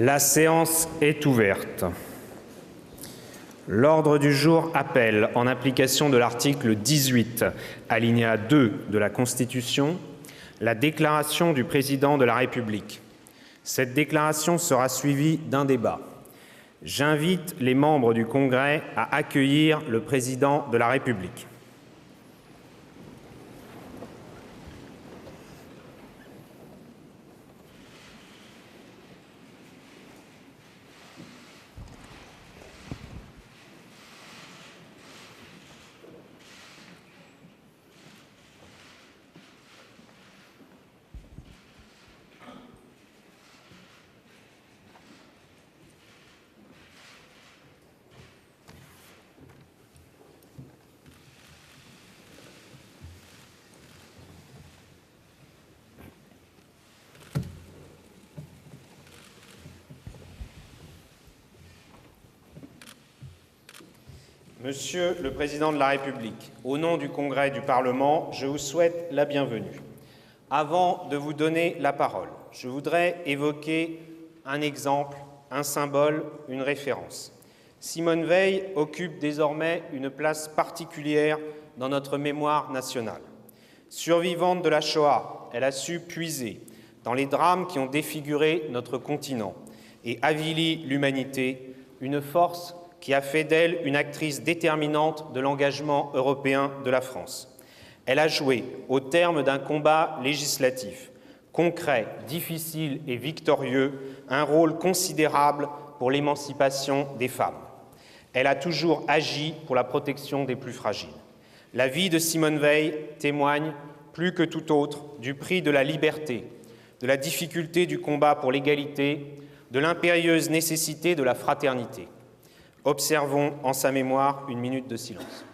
La séance est ouverte. L'ordre du jour appelle, en application de l'article 18, alinéa 2 de la Constitution, la déclaration du Président de la République. Cette déclaration sera suivie d'un débat. J'invite les membres du Congrès à accueillir le Président de la République. Monsieur le Président de la République, au nom du Congrès du Parlement, je vous souhaite la bienvenue. Avant de vous donner la parole, je voudrais évoquer un exemple, un symbole, une référence. Simone Veil occupe désormais une place particulière dans notre mémoire nationale. Survivante de la Shoah, elle a su puiser dans les drames qui ont défiguré notre continent et avili l'humanité une force qui a fait d'elle une actrice déterminante de l'engagement européen de la France. Elle a joué, au terme d'un combat législatif, concret, difficile et victorieux, un rôle considérable pour l'émancipation des femmes. Elle a toujours agi pour la protection des plus fragiles. La vie de Simone Veil témoigne, plus que tout autre, du prix de la liberté, de la difficulté du combat pour l'égalité, de l'impérieuse nécessité de la fraternité. Observons en sa mémoire une minute de silence.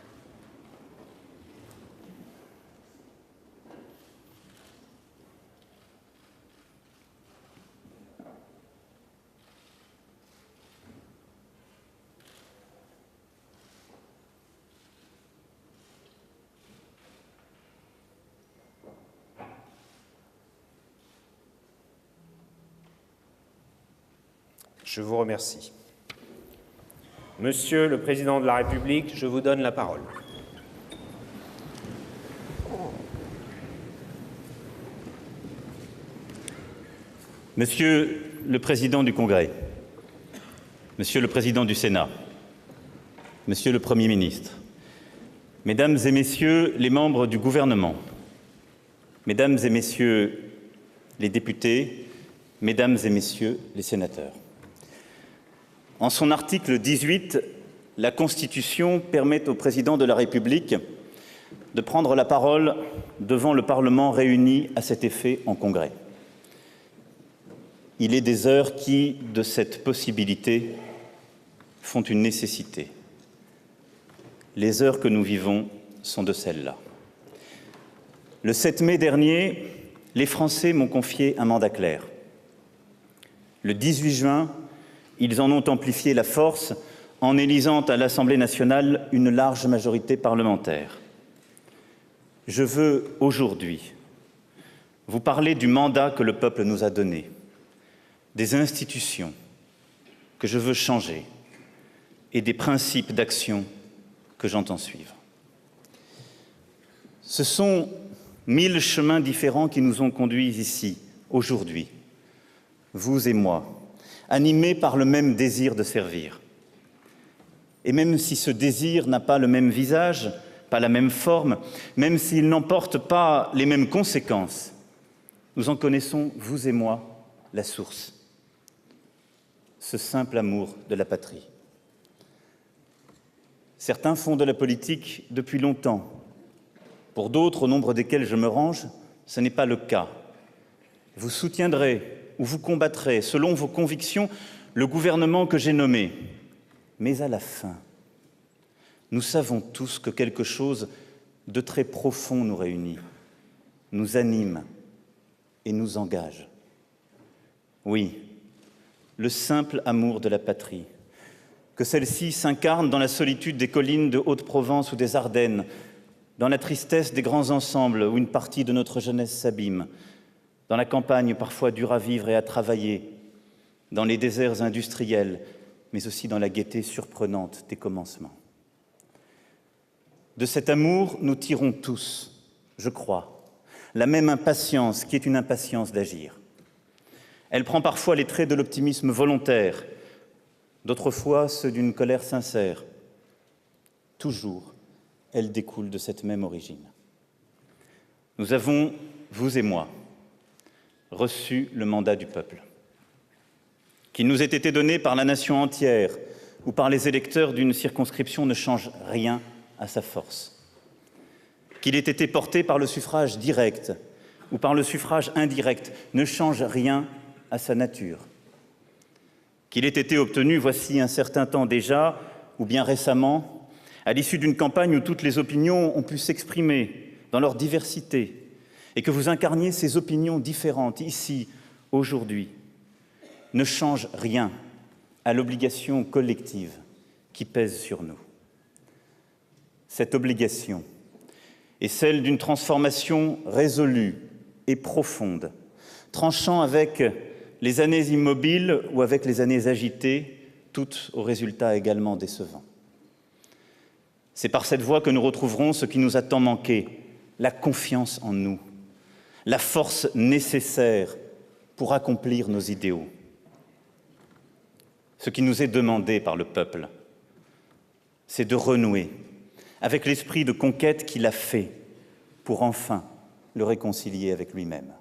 Je vous remercie. Monsieur le Président de la République, je vous donne la parole. Monsieur le Président du Congrès, Monsieur le Président du Sénat, Monsieur le Premier ministre, Mesdames et Messieurs les membres du gouvernement, Mesdames et Messieurs les députés, Mesdames et Messieurs les sénateurs. En son article 18, la Constitution permet au Président de la République de prendre la parole devant le Parlement réuni à cet effet en Congrès. Il est des heures qui, de cette possibilité, font une nécessité. Les heures que nous vivons sont de celles-là. Le 7 mai dernier, les Français m'ont confié un mandat clair. Le 18 juin, ils en ont amplifié la force en élisant à l'Assemblée nationale une large majorité parlementaire. Je veux aujourd'hui vous parler du mandat que le peuple nous a donné, des institutions que je veux changer et des principes d'action que j'entends suivre. Ce sont 1000 chemins différents qui nous ont conduits ici, aujourd'hui, vous et moi, animés par le même désir de servir. Et même si ce désir n'a pas le même visage, pas la même forme, même s'il n'emporte pas les mêmes conséquences, nous en connaissons, vous et moi, la source. Ce simple amour de la patrie. Certains font de la politique depuis longtemps. Pour d'autres, au nombre desquels je me range, ce n'est pas le cas. Vous soutiendrez ou vous combattrez, selon vos convictions, le gouvernement que j'ai nommé. Mais à la fin, nous savons tous que quelque chose de très profond nous réunit, nous anime et nous engage. Oui, le simple amour de la patrie, que celle-ci s'incarne dans la solitude des collines de Haute-Provence ou des Ardennes, dans la tristesse des grands ensembles où une partie de notre jeunesse s'abîme, dans la campagne parfois dure à vivre et à travailler, dans les déserts industriels, mais aussi dans la gaieté surprenante des commencements. De cet amour, nous tirons tous, je crois, la même impatience qui est une impatience d'agir. Elle prend parfois les traits de l'optimisme volontaire, d'autres fois ceux d'une colère sincère. Toujours, elle découle de cette même origine. Nous avons, vous et moi, reçu le mandat du peuple. Qu'il nous ait été donné par la nation entière ou par les électeurs d'une circonscription ne change rien à sa force. Qu'il ait été porté par le suffrage direct ou par le suffrage indirect ne change rien à sa nature. Qu'il ait été obtenu, voici un certain temps déjà, ou bien récemment, à l'issue d'une campagne où toutes les opinions ont pu s'exprimer dans leur diversité, et que vous incarniez ces opinions différentes ici, aujourd'hui, ne change rien à l'obligation collective qui pèse sur nous. Cette obligation est celle d'une transformation résolue et profonde, tranchant avec les années immobiles ou avec les années agitées, toutes aux résultats également décevants. C'est par cette voie que nous retrouverons ce qui nous a tant manqué, la confiance en nous, la force nécessaire pour accomplir nos idéaux. Ce qui nous est demandé par le peuple, c'est de renouer avec l'esprit de conquête qu'il a fait pour enfin le réconcilier avec lui-même.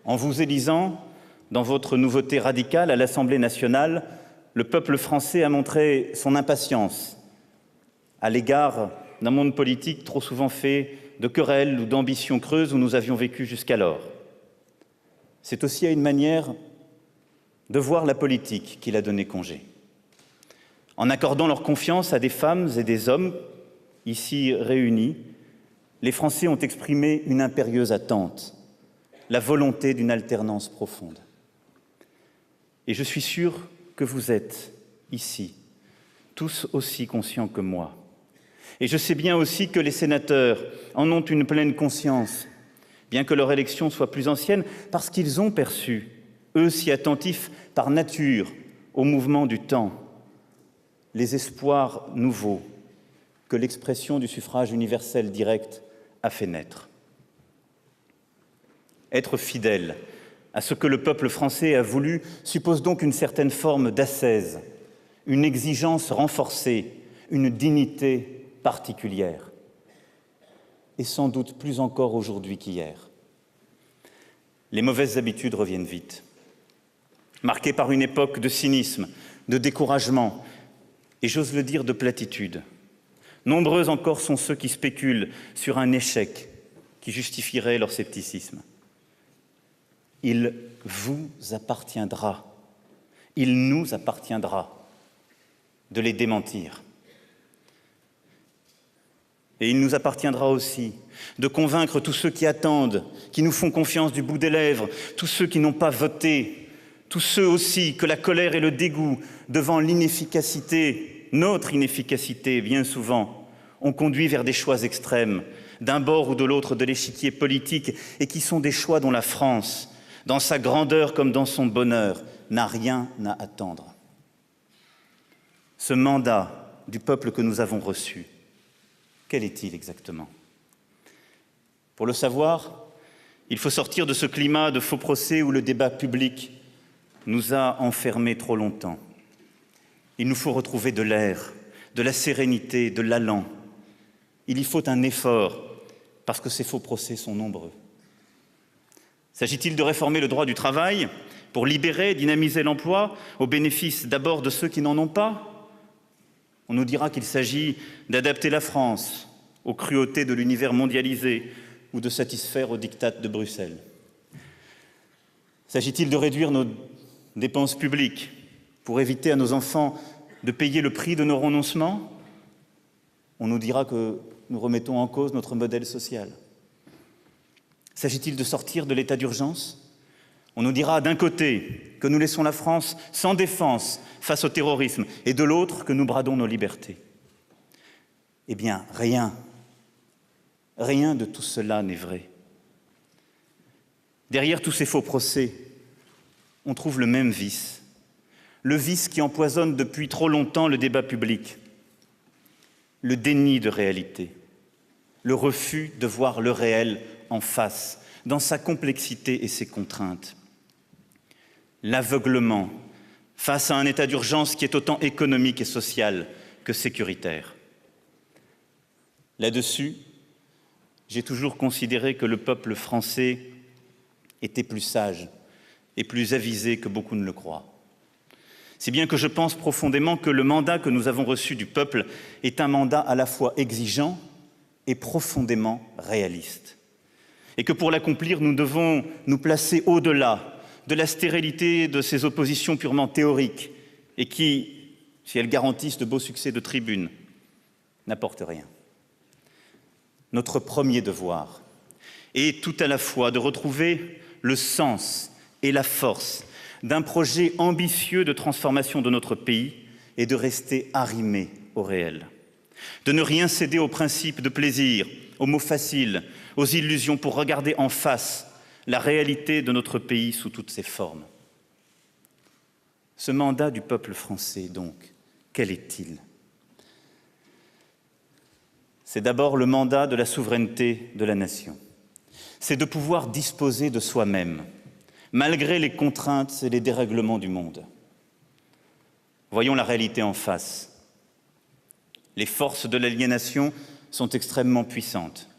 En vous élisant dans votre nouveauté radicale à l'Assemblée nationale, le peuple français a montré son impatience à l'égard d'un monde politique trop souvent fait de querelles ou d'ambitions creuses où nous avions vécu jusqu'alors. C'est aussi à une manière de voir la politique qu'il a donné congé. En accordant leur confiance à des femmes et des hommes ici réunis, les Français ont exprimé une impérieuse attente, la volonté d'une alternance profonde. Et je suis sûr que vous êtes, ici, tous aussi conscients que moi. Et je sais bien aussi que les sénateurs en ont une pleine conscience, bien que leur élection soit plus ancienne, parce qu'ils ont perçu, eux si attentifs par nature au mouvement du temps, les espoirs nouveaux que l'expression du suffrage universel direct a fait naître. Être fidèle à ce que le peuple français a voulu suppose donc une certaine forme d'ascèse, une exigence renforcée, une dignité particulière, et sans doute plus encore aujourd'hui qu'hier. Les mauvaises habitudes reviennent vite, marquées par une époque de cynisme, de découragement et, j'ose le dire, de platitude. Nombreux encore sont ceux qui spéculent sur un échec qui justifierait leur scepticisme. Il vous appartiendra, il nous appartiendra de les démentir. Et il nous appartiendra aussi de convaincre tous ceux qui attendent, qui nous font confiance du bout des lèvres, tous ceux qui n'ont pas voté, tous ceux aussi que la colère et le dégoût devant l'inefficacité, notre inefficacité bien souvent, ont conduit vers des choix extrêmes, d'un bord ou de l'autre de l'échiquier politique, et qui sont des choix dont la France, dans sa grandeur comme dans son bonheur, n'a rien à attendre. Ce mandat du peuple que nous avons reçu, quel est-il exactement? Pour le savoir, il faut sortir de ce climat de faux procès où le débat public nous a enfermés trop longtemps. Il nous faut retrouver de l'air, de la sérénité, de l'allant. Il y faut un effort, parce que ces faux procès sont nombreux. S'agit-il de réformer le droit du travail pour libérer et dynamiser l'emploi au bénéfice d'abord de ceux qui n'en ont pas? On nous dira qu'il s'agit d'adapter la France aux cruautés de l'univers mondialisé ou de satisfaire aux diktats de Bruxelles. S'agit-il de réduire nos dépenses publiques pour éviter à nos enfants de payer le prix de nos renoncements? On nous dira que nous remettons en cause notre modèle social. S'agit-il de sortir de l'état d'urgence? On nous dira d'un côté que nous laissons la France sans défense face au terrorisme et de l'autre que nous bradons nos libertés. Eh bien, rien de tout cela n'est vrai. Derrière tous ces faux procès, on trouve le même vice. Le vice qui empoisonne depuis trop longtemps le débat public. Le déni de réalité. Le refus de voir le réel en face, dans sa complexité et ses contraintes. L'aveuglement face à un état d'urgence qui est autant économique et social que sécuritaire. Là-dessus, j'ai toujours considéré que le peuple français était plus sage et plus avisé que beaucoup ne le croient. Si bien que je pense profondément que le mandat que nous avons reçu du peuple est un mandat à la fois exigeant et profondément réaliste. Et que pour l'accomplir, nous devons nous placer au-delà de la stérilité de ces oppositions purement théoriques et qui, si elles garantissent de beaux succès de tribune, n'apportent rien. Notre premier devoir est tout à la fois de retrouver le sens et la force d'un projet ambitieux de transformation de notre pays et de rester arrimé au réel. De ne rien céder aux principes de plaisir, aux mots faciles, aux illusions pour regarder en face la réalité de notre pays sous toutes ses formes. Ce mandat du peuple français, donc, quel est-il ? C'est d'abord le mandat de la souveraineté de la nation. C'est de pouvoir disposer de soi-même, malgré les contraintes et les dérèglements du monde. Voyons la réalité en face. Les forces de l'aliénation sont extrêmement puissantes.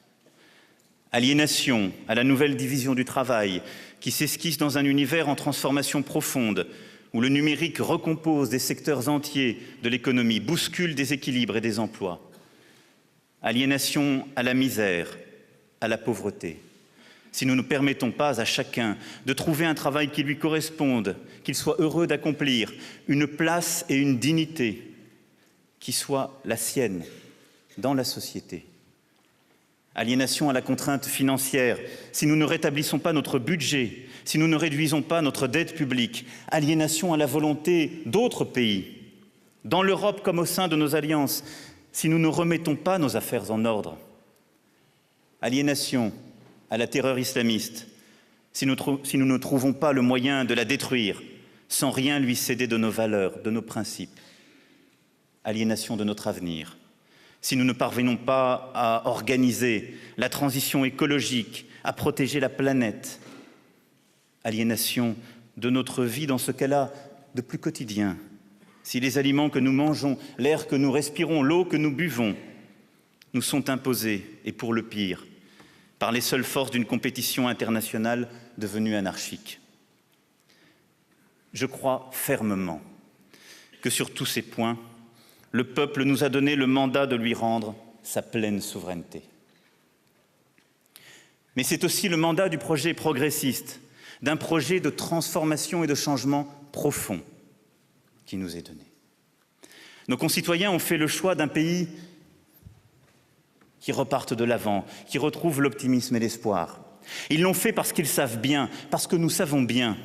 Aliénation à la nouvelle division du travail qui s'esquisse dans un univers en transformation profonde où le numérique recompose des secteurs entiers de l'économie, bouscule des équilibres et des emplois. Aliénation à la misère, à la pauvreté. Si nous ne permettons pas à chacun de trouver un travail qui lui corresponde, qu'il soit heureux d'accomplir, une place et une dignité qui soient la sienne dans la société. Aliénation à la contrainte financière, si nous ne rétablissons pas notre budget, si nous ne réduisons pas notre dette publique. Aliénation à la volonté d'autres pays, dans l'Europe comme au sein de nos alliances, si nous ne remettons pas nos affaires en ordre. Aliénation à la terreur islamiste, si nous ne trouvons pas le moyen de la détruire, sans rien lui céder de nos valeurs, de nos principes. Aliénation de notre avenir, si nous ne parvenons pas à organiser la transition écologique, à protéger la planète. Aliénation de notre vie dans ce qu'elle a de plus quotidien, si les aliments que nous mangeons, l'air que nous respirons, l'eau que nous buvons, nous sont imposés, et pour le pire, par les seules forces d'une compétition internationale devenue anarchique. Je crois fermement que sur tous ces points, le peuple nous a donné le mandat de lui rendre sa pleine souveraineté. Mais c'est aussi le mandat du projet progressiste, d'un projet de transformation et de changement profond qui nous est donné. Nos concitoyens ont fait le choix d'un pays qui reparte de l'avant, qui retrouve l'optimisme et l'espoir. Ils l'ont fait parce qu'ils savent bien, parce que nous savons bien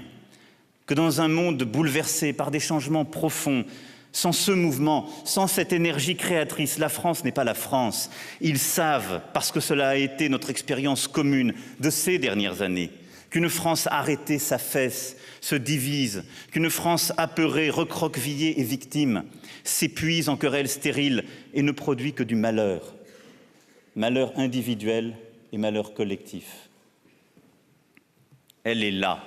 que dans un monde bouleversé par des changements profonds, sans ce mouvement, sans cette énergie créatrice, la France n'est pas la France. Ils savent, parce que cela a été notre expérience commune de ces dernières années, qu'une France arrêtée s'affaisse, se divise, qu'une France apeurée, recroquevillée et victime s'épuise en querelles stériles et ne produit que du malheur. Malheur individuel et malheur collectif. Elle est là,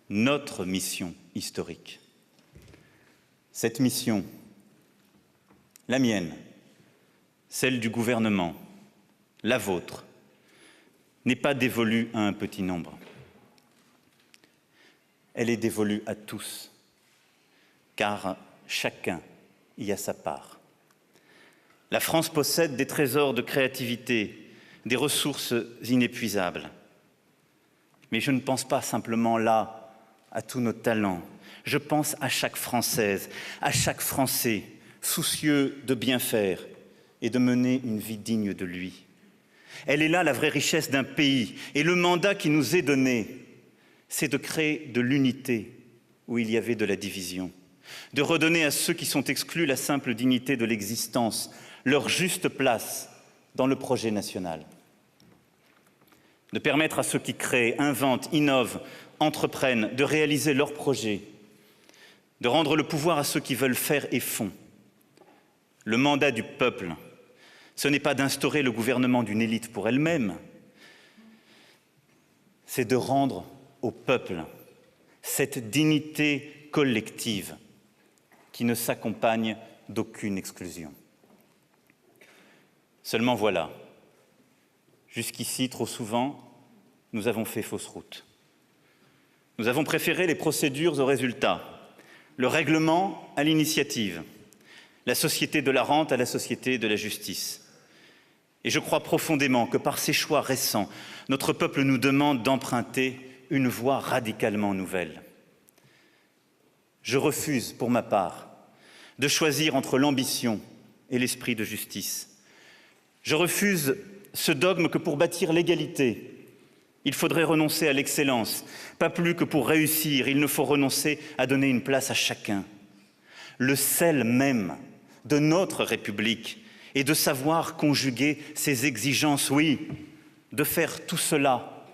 notre mission historique. Cette mission, la mienne, celle du gouvernement, la vôtre, n'est pas dévolue à un petit nombre. Elle est dévolue à tous, car chacun y a sa part. La France possède des trésors de créativité, des ressources inépuisables. Mais je ne pense pas simplement là à tous nos talents. Je pense à chaque Française, à chaque Français, soucieux de bien faire et de mener une vie digne de lui. Elle est là la vraie richesse d'un pays. Et le mandat qui nous est donné, c'est de créer de l'unité où il y avait de la division, de redonner à ceux qui sont exclus la simple dignité de l'existence, leur juste place dans le projet national, de permettre à ceux qui créent, inventent, innovent, entreprennent de réaliser leurs projets, de rendre le pouvoir à ceux qui veulent faire et font. Le mandat du peuple, ce n'est pas d'instaurer le gouvernement d'une élite pour elle-même, c'est de rendre au peuple cette dignité collective qui ne s'accompagne d'aucune exclusion. Seulement voilà, jusqu'ici, trop souvent, nous avons fait fausse route. Nous avons préféré les procédures aux résultats, le règlement à l'initiative, la société de la rente à la société de la justice. Et je crois profondément que par ces choix récents, notre peuple nous demande d'emprunter une voie radicalement nouvelle. Je refuse, pour ma part, de choisir entre l'ambition et l'esprit de justice. Je refuse ce dogme que pour bâtir l'égalité, il faudrait renoncer à l'excellence. Pas plus que pour réussir, il ne faut renoncer à donner une place à chacun. Le sel même de notre République est de savoir conjuguer ces exigences, oui, de faire tout cela,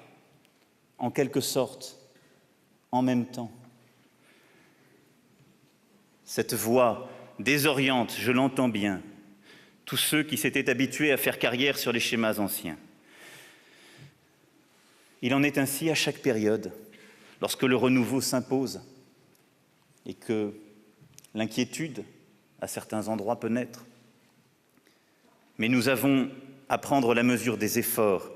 en quelque sorte, en même temps. Cette voie désoriente, je l'entends bien, tous ceux qui s'étaient habitués à faire carrière sur les schémas anciens. Il en est ainsi à chaque période, lorsque le renouveau s'impose et que l'inquiétude, à certains endroits, peut naître. Mais nous avons à prendre la mesure des efforts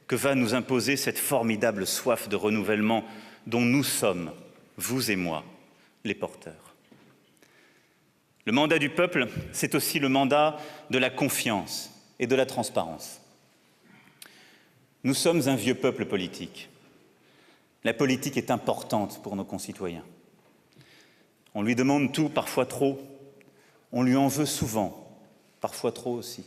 que va nous imposer cette formidable soif de renouvellement dont nous sommes, vous et moi, les porteurs. Le mandat du peuple, c'est aussi le mandat de la confiance et de la transparence. Nous sommes un vieux peuple politique. La politique est importante pour nos concitoyens. On lui demande tout, parfois trop. On lui en veut souvent, parfois trop aussi.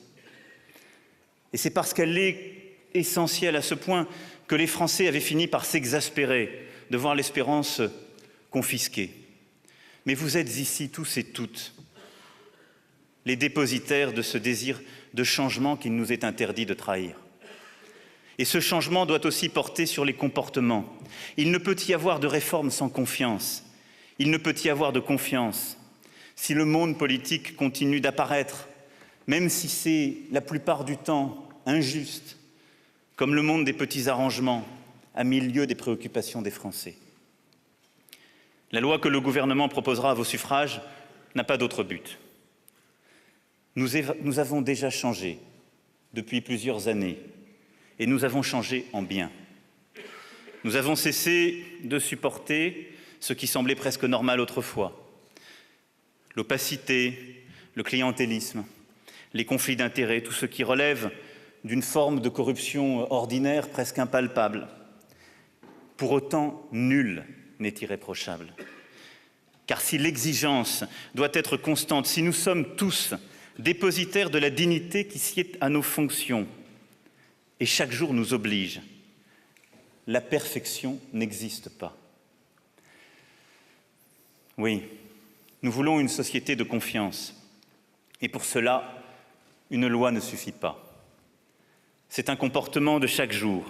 Et c'est parce qu'elle est essentielle à ce point que les Français avaient fini par s'exaspérer de voir l'espérance confisquée. Mais vous êtes ici tous et toutes les dépositaires de ce désir de changement qu'il nous est interdit de trahir. Et ce changement doit aussi porter sur les comportements. Il ne peut y avoir de réforme sans confiance. Il ne peut y avoir de confiance si le monde politique continue d'apparaître, même si c'est la plupart du temps injuste, comme le monde des petits arrangements, à milieu des préoccupations des Français. La loi que le gouvernement proposera à vos suffrages n'a pas d'autre but. Nous avons déjà changé depuis plusieurs années et nous avons changé en bien. Nous avons cessé de supporter ce qui semblait presque normal autrefois. L'opacité, le clientélisme, les conflits d'intérêts, tout ce qui relève d'une forme de corruption ordinaire presque impalpable. Pour autant, nul n'est irréprochable. Car si l'exigence doit être constante, si nous sommes tous dépositaires de la dignité qui sied à nos fonctions, et chaque jour nous oblige, la perfection n'existe pas. Oui, nous voulons une société de confiance, et pour cela, une loi ne suffit pas. C'est un comportement de chaque jour,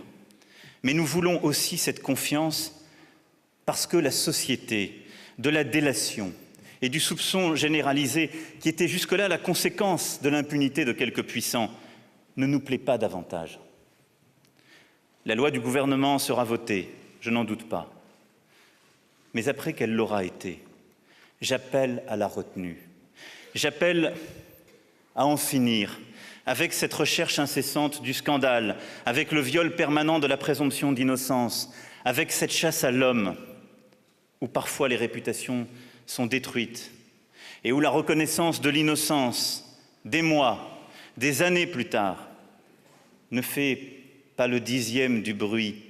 mais nous voulons aussi cette confiance parce que la société de la délation et du soupçon généralisé, qui était jusque-là la conséquence de l'impunité de quelques puissants, ne nous plaît pas davantage. La loi du gouvernement sera votée, je n'en doute pas. Mais après qu'elle l'aura été, j'appelle à la retenue. J'appelle à en finir avec cette recherche incessante du scandale, avec le viol permanent de la présomption d'innocence, avec cette chasse à l'homme, où parfois les réputations sont détruites et où la reconnaissance de l'innocence, des mois, des années plus tard, ne fait pas le 10e du bruit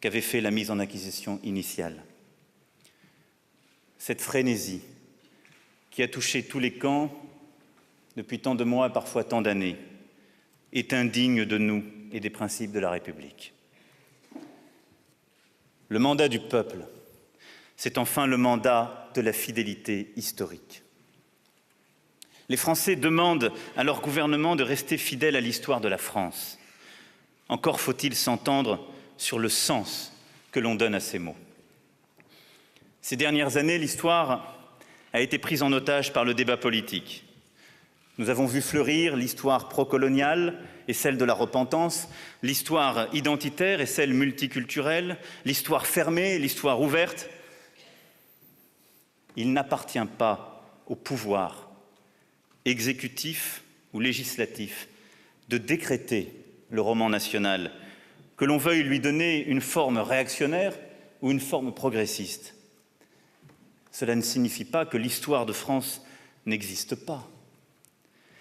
qu'avait fait la mise en accusation initiale. Cette frénésie qui a touché tous les camps depuis tant de mois et parfois tant d'années est indigne de nous et des principes de la République. Le mandat du peuple, c'est enfin le mandat de la fidélité historique. Les Français demandent à leur gouvernement de rester fidèle à l'histoire de la France. Encore faut-il s'entendre sur le sens que l'on donne à ces mots. Ces dernières années, l'histoire a été prise en otage par le débat politique. Nous avons vu fleurir l'histoire procoloniale et celle de la repentance, l'histoire identitaire et celle multiculturelle, l'histoire fermée et l'histoire ouverte. Il n'appartient pas au pouvoir exécutif ou législatif de décréter le roman national, que l'on veuille lui donner une forme réactionnaire ou une forme progressiste. Cela ne signifie pas que l'histoire de France n'existe pas,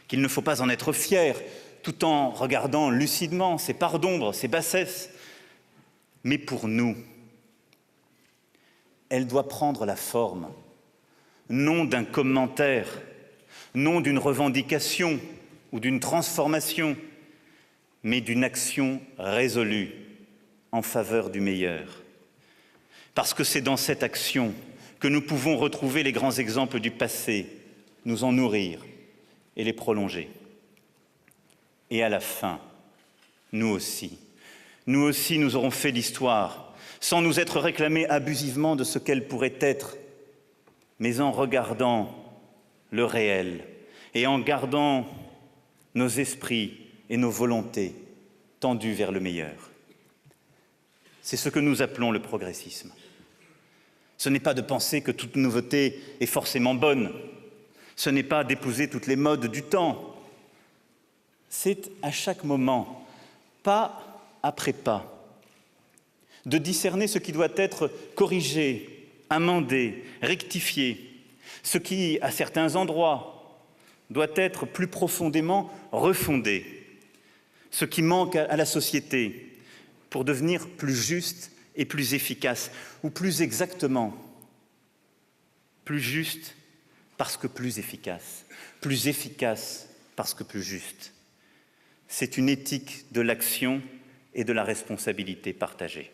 qu'il ne faut pas en être fier, tout en regardant lucidement ses parts d'ombre, ses bassesses. Mais pour nous, elle doit prendre la forme, non d'un commentaire, non d'une revendication ou d'une transformation, mais d'une action résolue en faveur du meilleur. Parce que c'est dans cette action que nous pouvons retrouver les grands exemples du passé, nous en nourrir et les prolonger. Et à la fin, nous aussi, nous aurons fait l'histoire, sans nous être réclamés abusivement de ce qu'elle pourrait être, mais en regardant le réel et en gardant nos esprits et nos volontés tendus vers le meilleur. C'est ce que nous appelons le progressisme. Ce n'est pas de penser que toute nouveauté est forcément bonne. Ce n'est pas d'épouser toutes les modes du temps. C'est à chaque moment, pas après pas, de discerner ce qui doit être corrigé, amendé, rectifié, ce qui, à certains endroits, doit être plus profondément refondé, ce qui manque à la société pour devenir plus juste et plus efficace, ou plus exactement, plus juste parce que plus efficace parce que plus juste. C'est une éthique de l'action et de la responsabilité partagée.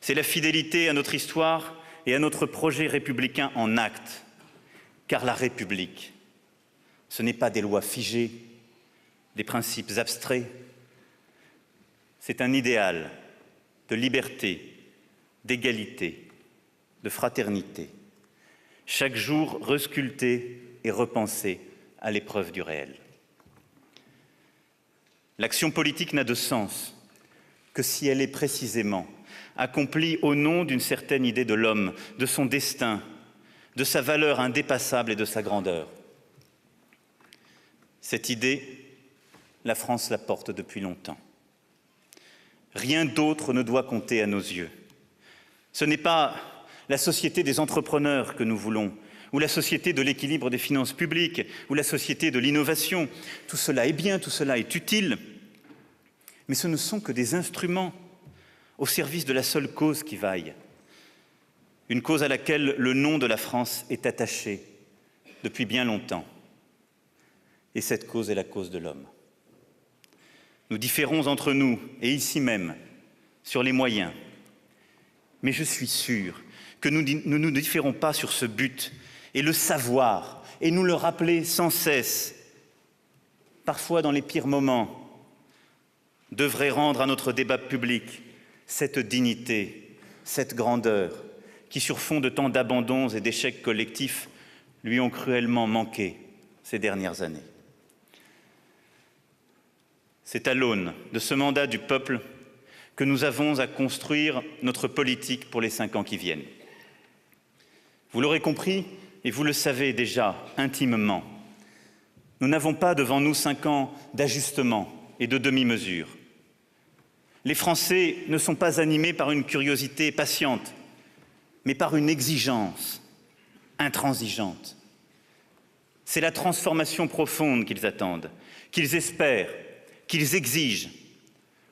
C'est la fidélité à notre histoire et à notre projet républicain en actes, car la République, ce n'est pas des lois figées, des principes abstraits, c'est un idéal de liberté, d'égalité, de fraternité, chaque jour resculpté et repensé à l'épreuve du réel. L'action politique n'a de sens que si elle est précisément accomplie au nom d'une certaine idée de l'homme, de son destin, de sa valeur indépassable et de sa grandeur. Cette idée, la France la porte depuis longtemps. Rien d'autre ne doit compter à nos yeux. Ce n'est pas la société des entrepreneurs que nous voulons, ou la société de l'équilibre des finances publiques, ou la société de l'innovation. Tout cela est bien, tout cela est utile, mais ce ne sont que des instruments au service de la seule cause qui vaille, une cause à laquelle le nom de la France est attaché depuis bien longtemps. Et cette cause est la cause de l'homme. Nous différons entre nous, et ici même, sur les moyens. Mais je suis sûr que nous ne nous différons pas sur ce but, et le savoir, et nous le rappeler sans cesse, parfois dans les pires moments, devrait rendre à notre débat public cette dignité, cette grandeur, qui sur fond de tant d'abandons et d'échecs collectifs lui ont cruellement manqué ces dernières années. C'est à l'aune de ce mandat du peuple que nous avons à construire notre politique pour les 5 ans qui viennent. Vous l'aurez compris, et vous le savez déjà intimement, nous n'avons pas devant nous 5 ans d'ajustement et de demi-mesure. Les Français ne sont pas animés par une curiosité patiente, mais par une exigence intransigeante. C'est la transformation profonde qu'ils attendent, qu'ils espèrent, qu'ils exigent.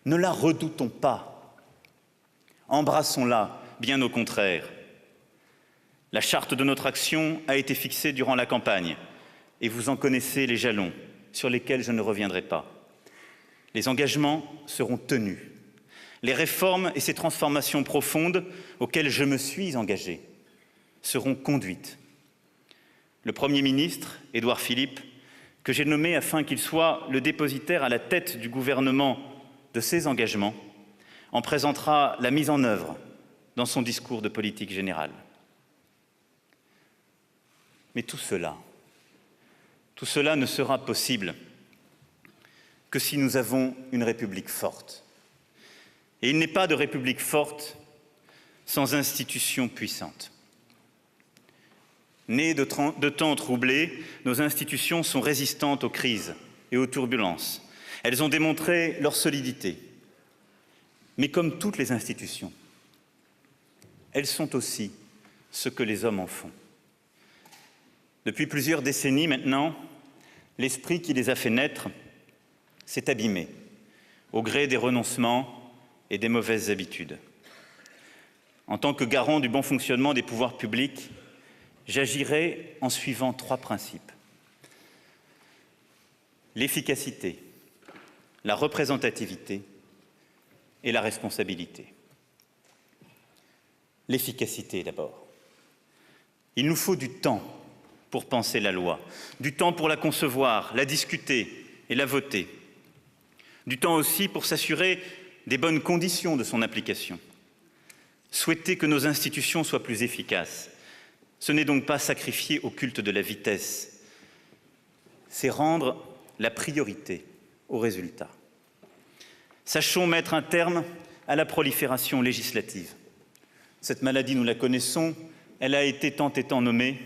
Ne la redoutons pas. Embrassons-la, bien au contraire. La charte de notre action a été fixée durant la campagne et vous en connaissez les jalons sur lesquels je ne reviendrai pas. Les engagements seront tenus. Les réformes et ces transformations profondes auxquelles je me suis engagé seront conduites. Le Premier ministre, Édouard Philippe, que j'ai nommé afin qu'il soit le dépositaire à la tête du gouvernement de ces engagements, en présentera la mise en œuvre dans son discours de politique générale. Mais tout cela ne sera possible que si nous avons une République forte. Et il n'est pas de République forte sans institutions puissantes. Nées de temps troublés, nos institutions sont résistantes aux crises et aux turbulences. Elles ont démontré leur solidité. Mais comme toutes les institutions, elles sont aussi ce que les hommes en font. Depuis plusieurs décennies maintenant, l'esprit qui les a fait naître s'est abîmé au gré des renoncements et des mauvaises habitudes. En tant que garant du bon fonctionnement des pouvoirs publics, j'agirai en suivant 3 principes. L'efficacité, la représentativité et la responsabilité. L'efficacité d'abord. Il nous faut du temps pour penser la loi, du temps pour la concevoir, la discuter et la voter. Du temps aussi pour s'assurer des bonnes conditions de son application. Souhaiter que nos institutions soient plus efficaces, ce n'est donc pas sacrifier au culte de la vitesse, c'est rendre la priorité aux résultats. Sachons mettre un terme à la prolifération législative. Cette maladie, nous la connaissons, elle a été tant et tant nommée,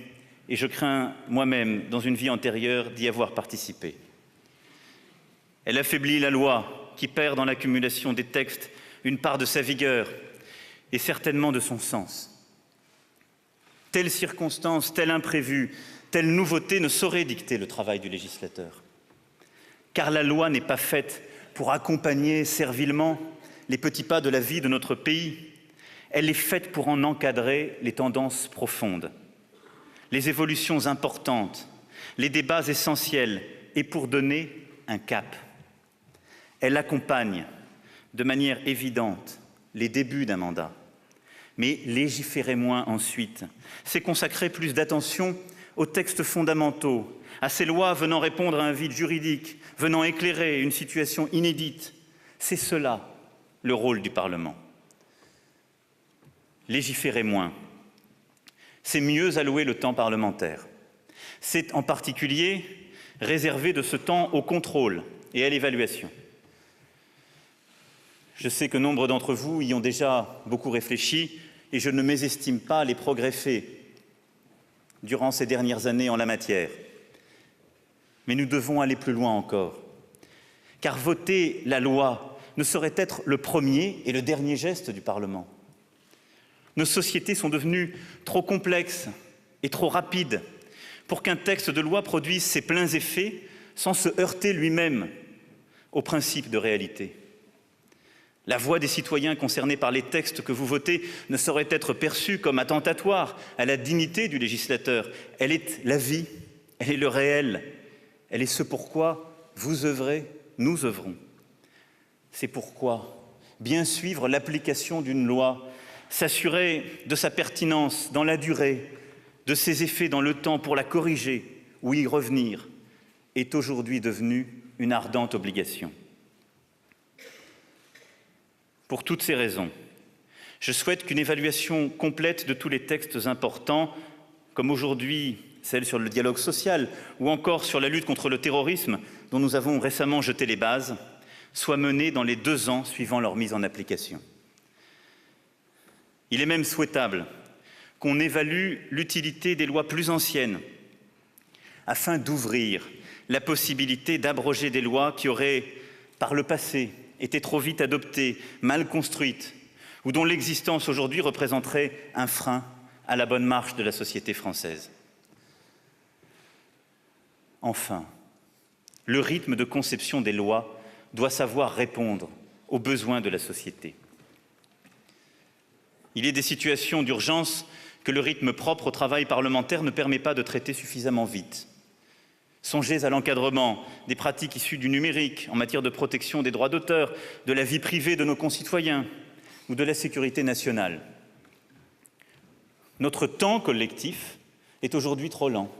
et je crains moi-même, dans une vie antérieure, d'y avoir participé. Elle affaiblit la loi, qui perd dans l'accumulation des textes une part de sa vigueur et certainement de son sens. Telle circonstance, tel imprévu, telle nouveauté ne saurait dicter le travail du législateur. Car la loi n'est pas faite pour accompagner servilement les petits pas de la vie de notre pays. Elle est faite pour en encadrer les tendances profondes, les évolutions importantes, les débats essentiels et pour donner un cap. Elle accompagne de manière évidente les débuts d'un mandat. Mais légiférer moins ensuite, c'est consacrer plus d'attention aux textes fondamentaux, à ces lois venant répondre à un vide juridique, venant éclairer une situation inédite. C'est cela le rôle du Parlement. Légiférer moins, c'est mieux allouer le temps parlementaire. C'est en particulier réserver de ce temps au contrôle et à l'évaluation. Je sais que nombre d'entre vous y ont déjà beaucoup réfléchi et je ne mésestime pas les progrès faits durant ces dernières années en la matière. Mais nous devons aller plus loin encore, car voter la loi ne saurait être le premier et le dernier geste du Parlement. Nos sociétés sont devenues trop complexes et trop rapides pour qu'un texte de loi produise ses pleins effets sans se heurter lui-même aux principes de réalité. La voix des citoyens concernés par les textes que vous votez ne saurait être perçue comme attentatoire à la dignité du législateur. Elle est la vie, elle est le réel, elle est ce pourquoi vous œuvrez, nous œuvrons. C'est pourquoi bien suivre l'application d'une loi, s'assurer de sa pertinence dans la durée, de ses effets dans le temps pour la corriger ou y revenir, est aujourd'hui devenu une ardente obligation. Pour toutes ces raisons, je souhaite qu'une évaluation complète de tous les textes importants, comme aujourd'hui celle sur le dialogue social ou encore sur la lutte contre le terrorisme, dont nous avons récemment jeté les bases, soit menée dans les 2 ans suivant leur mise en application. Il est même souhaitable qu'on évalue l'utilité des lois plus anciennes afin d'ouvrir la possibilité d'abroger des lois qui auraient, par le passé, été trop vite adoptées, mal construites, ou dont l'existence aujourd'hui représenterait un frein à la bonne marche de la société française. Enfin, le rythme de conception des lois doit savoir répondre aux besoins de la société. Il est des situations d'urgence que le rythme propre au travail parlementaire ne permet pas de traiter suffisamment vite. Songez à l'encadrement des pratiques issues du numérique en matière de protection des droits d'auteur, de la vie privée de nos concitoyens ou de la sécurité nationale. Notre temps collectif est aujourd'hui trop lent.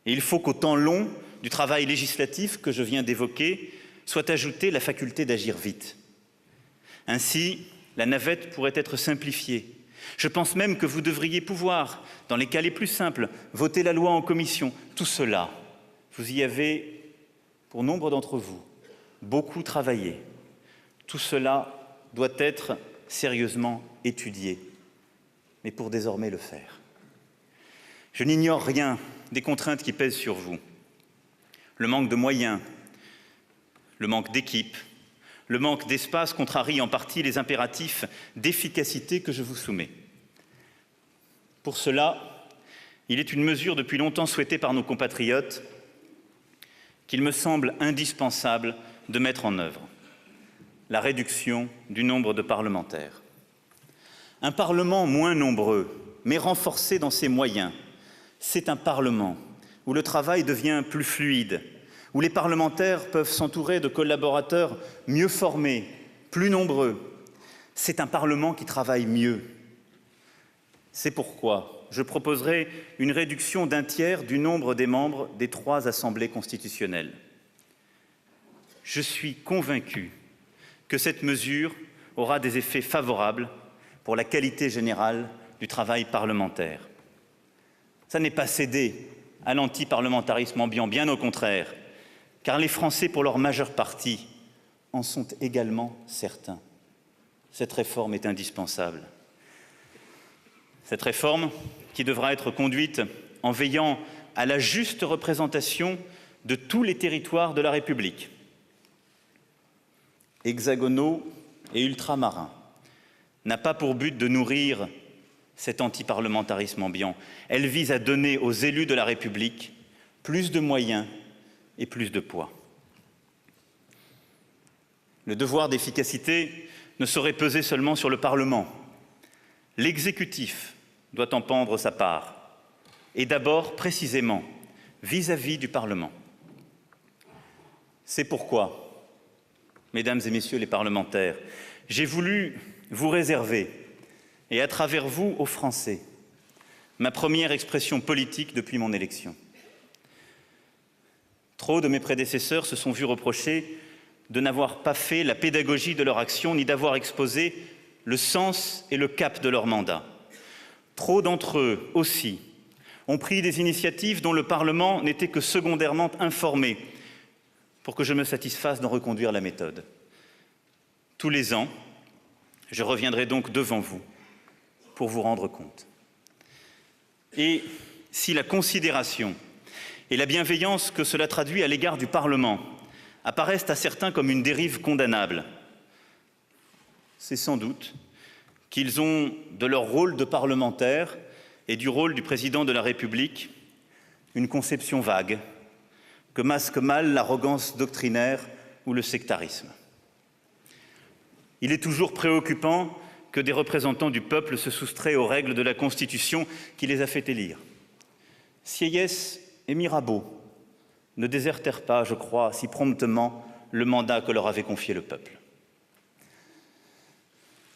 Et il faut qu'au temps long du travail législatif que je viens d'évoquer soit ajoutée la faculté d'agir vite. Ainsi, la navette pourrait être simplifiée Je pense même que vous devriez pouvoir, dans les cas les plus simples, voter la loi en commission. Tout cela, vous y avez, pour nombre d'entre vous, beaucoup travaillé. Tout cela doit être sérieusement étudié, mais pour désormais le faire. Je n'ignore rien des contraintes qui pèsent sur vous. Le manque de moyens, le manque d'équipe, le manque d'espace contrarie en partie les impératifs d'efficacité que je vous soumets. Pour cela, il est une mesure depuis longtemps souhaitée par nos compatriotes qu'il me semble indispensable de mettre en œuvre: la réduction du nombre de parlementaires. Un Parlement moins nombreux, mais renforcé dans ses moyens, c'est un Parlement où le travail devient plus fluide, où les parlementaires peuvent s'entourer de collaborateurs mieux formés, plus nombreux. C'est un Parlement qui travaille mieux. C'est pourquoi je proposerai une réduction d'un tiers du nombre des membres des 3 assemblées constitutionnelles. Je suis convaincu que cette mesure aura des effets favorables pour la qualité générale du travail parlementaire. Ça n'est pas céder à l'antiparlementarisme ambiant, bien au contraire, car les Français, pour leur majeure partie, en sont également certains. Cette réforme est indispensable. Cette réforme qui devra être conduite en veillant à la juste représentation de tous les territoires de la République, hexagonaux et ultramarins, n'a pas pour but de nourrir cet antiparlementarisme ambiant. Elle vise à donner aux élus de la République plus de moyens et plus de poids. Le devoir d'efficacité ne saurait peser seulement sur le Parlement. L'exécutif doit en prendre sa part, et d'abord précisément vis-à-vis du Parlement. C'est pourquoi, mesdames et messieurs les parlementaires, j'ai voulu vous réserver, et à travers vous aux Français, ma première expression politique depuis mon élection. Trop de mes prédécesseurs se sont vus reprocher de n'avoir pas fait la pédagogie de leur action, ni d'avoir exposé le sens et le cap de leur mandat. Trop d'entre eux aussi ont pris des initiatives dont le Parlement n'était que secondairement informé pour que je me satisfasse d'en reconduire la méthode. Tous les ans, je reviendrai donc devant vous pour vous rendre compte. Et si la considération et la bienveillance que cela traduit à l'égard du Parlement apparaissent à certains comme une dérive condamnable, c'est sans doute qu'ils ont de leur rôle de parlementaire et du rôle du président de la République une conception vague que masque mal l'arrogance doctrinaire ou le sectarisme. Il est toujours préoccupant que des représentants du peuple se soustraient aux règles de la Constitution qui les a fait élire. Sieyès et Mirabeau ne désertèrent pas, je crois, si promptement le mandat que leur avait confié le peuple.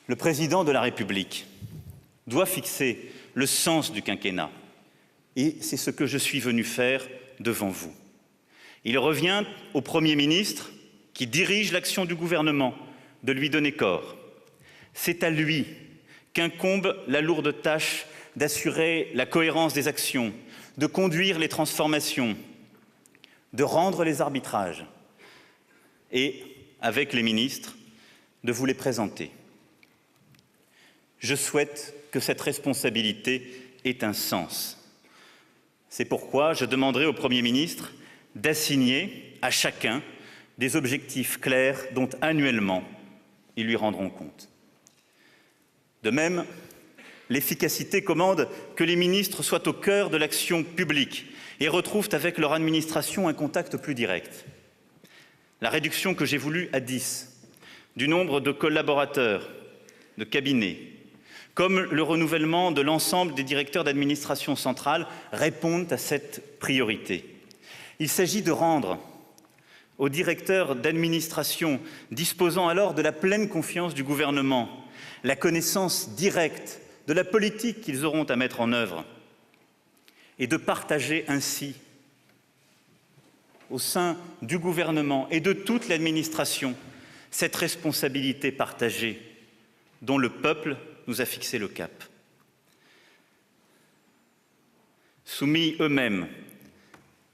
Le président de la République doit fixer le sens du quinquennat, et c'est ce que je suis venu faire devant vous. Il revient au Premier ministre, qui dirige l'action du gouvernement, de lui donner corps. C'est à lui qu'incombe la lourde tâche d'assurer la cohérence des actions, de conduire les transformations, de rendre les arbitrages et, avec les ministres, de vous les présenter. Je souhaite que cette responsabilité ait un sens. C'est pourquoi je demanderai au Premier ministre d'assigner à chacun des objectifs clairs dont annuellement ils lui rendront compte. De même, l'efficacité commande que les ministres soient au cœur de l'action publique et retrouvent avec leur administration un contact plus direct. La réduction que j'ai voulu à 10 du nombre de collaborateurs, de cabinets, comme le renouvellement de l'ensemble des directeurs d'administration centrale répondent à cette priorité. Il s'agit de rendre aux directeurs d'administration, disposant alors de la pleine confiance du gouvernement, la connaissance directe de la politique qu'ils auront à mettre en œuvre, et de partager ainsi, au sein du gouvernement et de toute l'administration, cette responsabilité partagée dont le peuple nous a fixé le cap. soumis eux-mêmes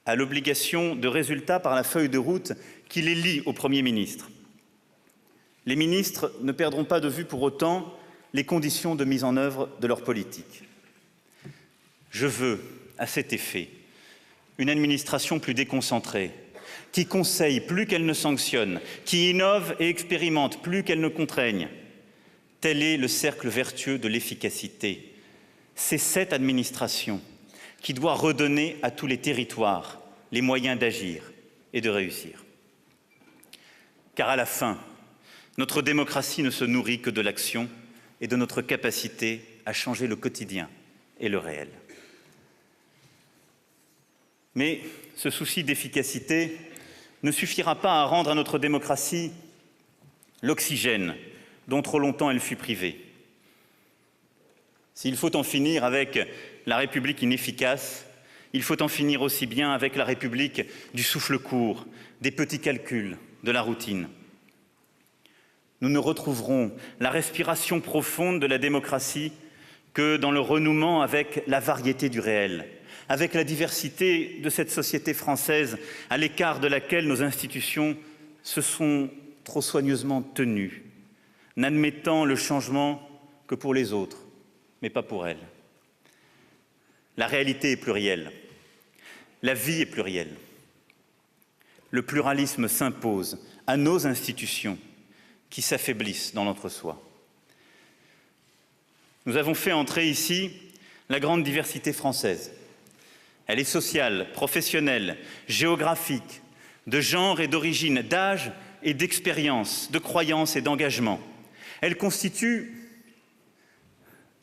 à l'obligation de résultat par la feuille de route qui les lie au Premier ministre. Les ministres ne perdront pas de vue pour autant les conditions de mise en œuvre de leur politique. Je veux, à cet effet, une administration plus déconcentrée, qui conseille plus qu'elle ne sanctionne, qui innove et expérimente plus qu'elle ne contraigne. Tel est le cercle vertueux de l'efficacité. C'est cette administration qui doit redonner à tous les territoires les moyens d'agir et de réussir. Car à la fin, notre démocratie ne se nourrit que de l'action et de notre capacité à changer le quotidien et le réel. Mais ce souci d'efficacité ne suffira pas à rendre à notre démocratie l'oxygène dont trop longtemps elle fut privée. S'il faut en finir avec la République inefficace, il faut en finir aussi bien avec la République du souffle court, des petits calculs, de la routine. Nous ne retrouverons la respiration profonde de la démocratie que dans le renouement avec la variété du réel, avec la diversité de cette société française à l'écart de laquelle nos institutions se sont trop soigneusement tenues, n'admettant le changement que pour les autres, mais pas pour elles. La réalité est plurielle, la vie est plurielle. Le pluralisme s'impose à nos institutions qui s'affaiblissent dans l'entre-soi. Nous avons fait entrer ici la grande diversité française. Elle est sociale, professionnelle, géographique, de genre et d'origine, d'âge et d'expérience, de croyance et d'engagement. Elle constitue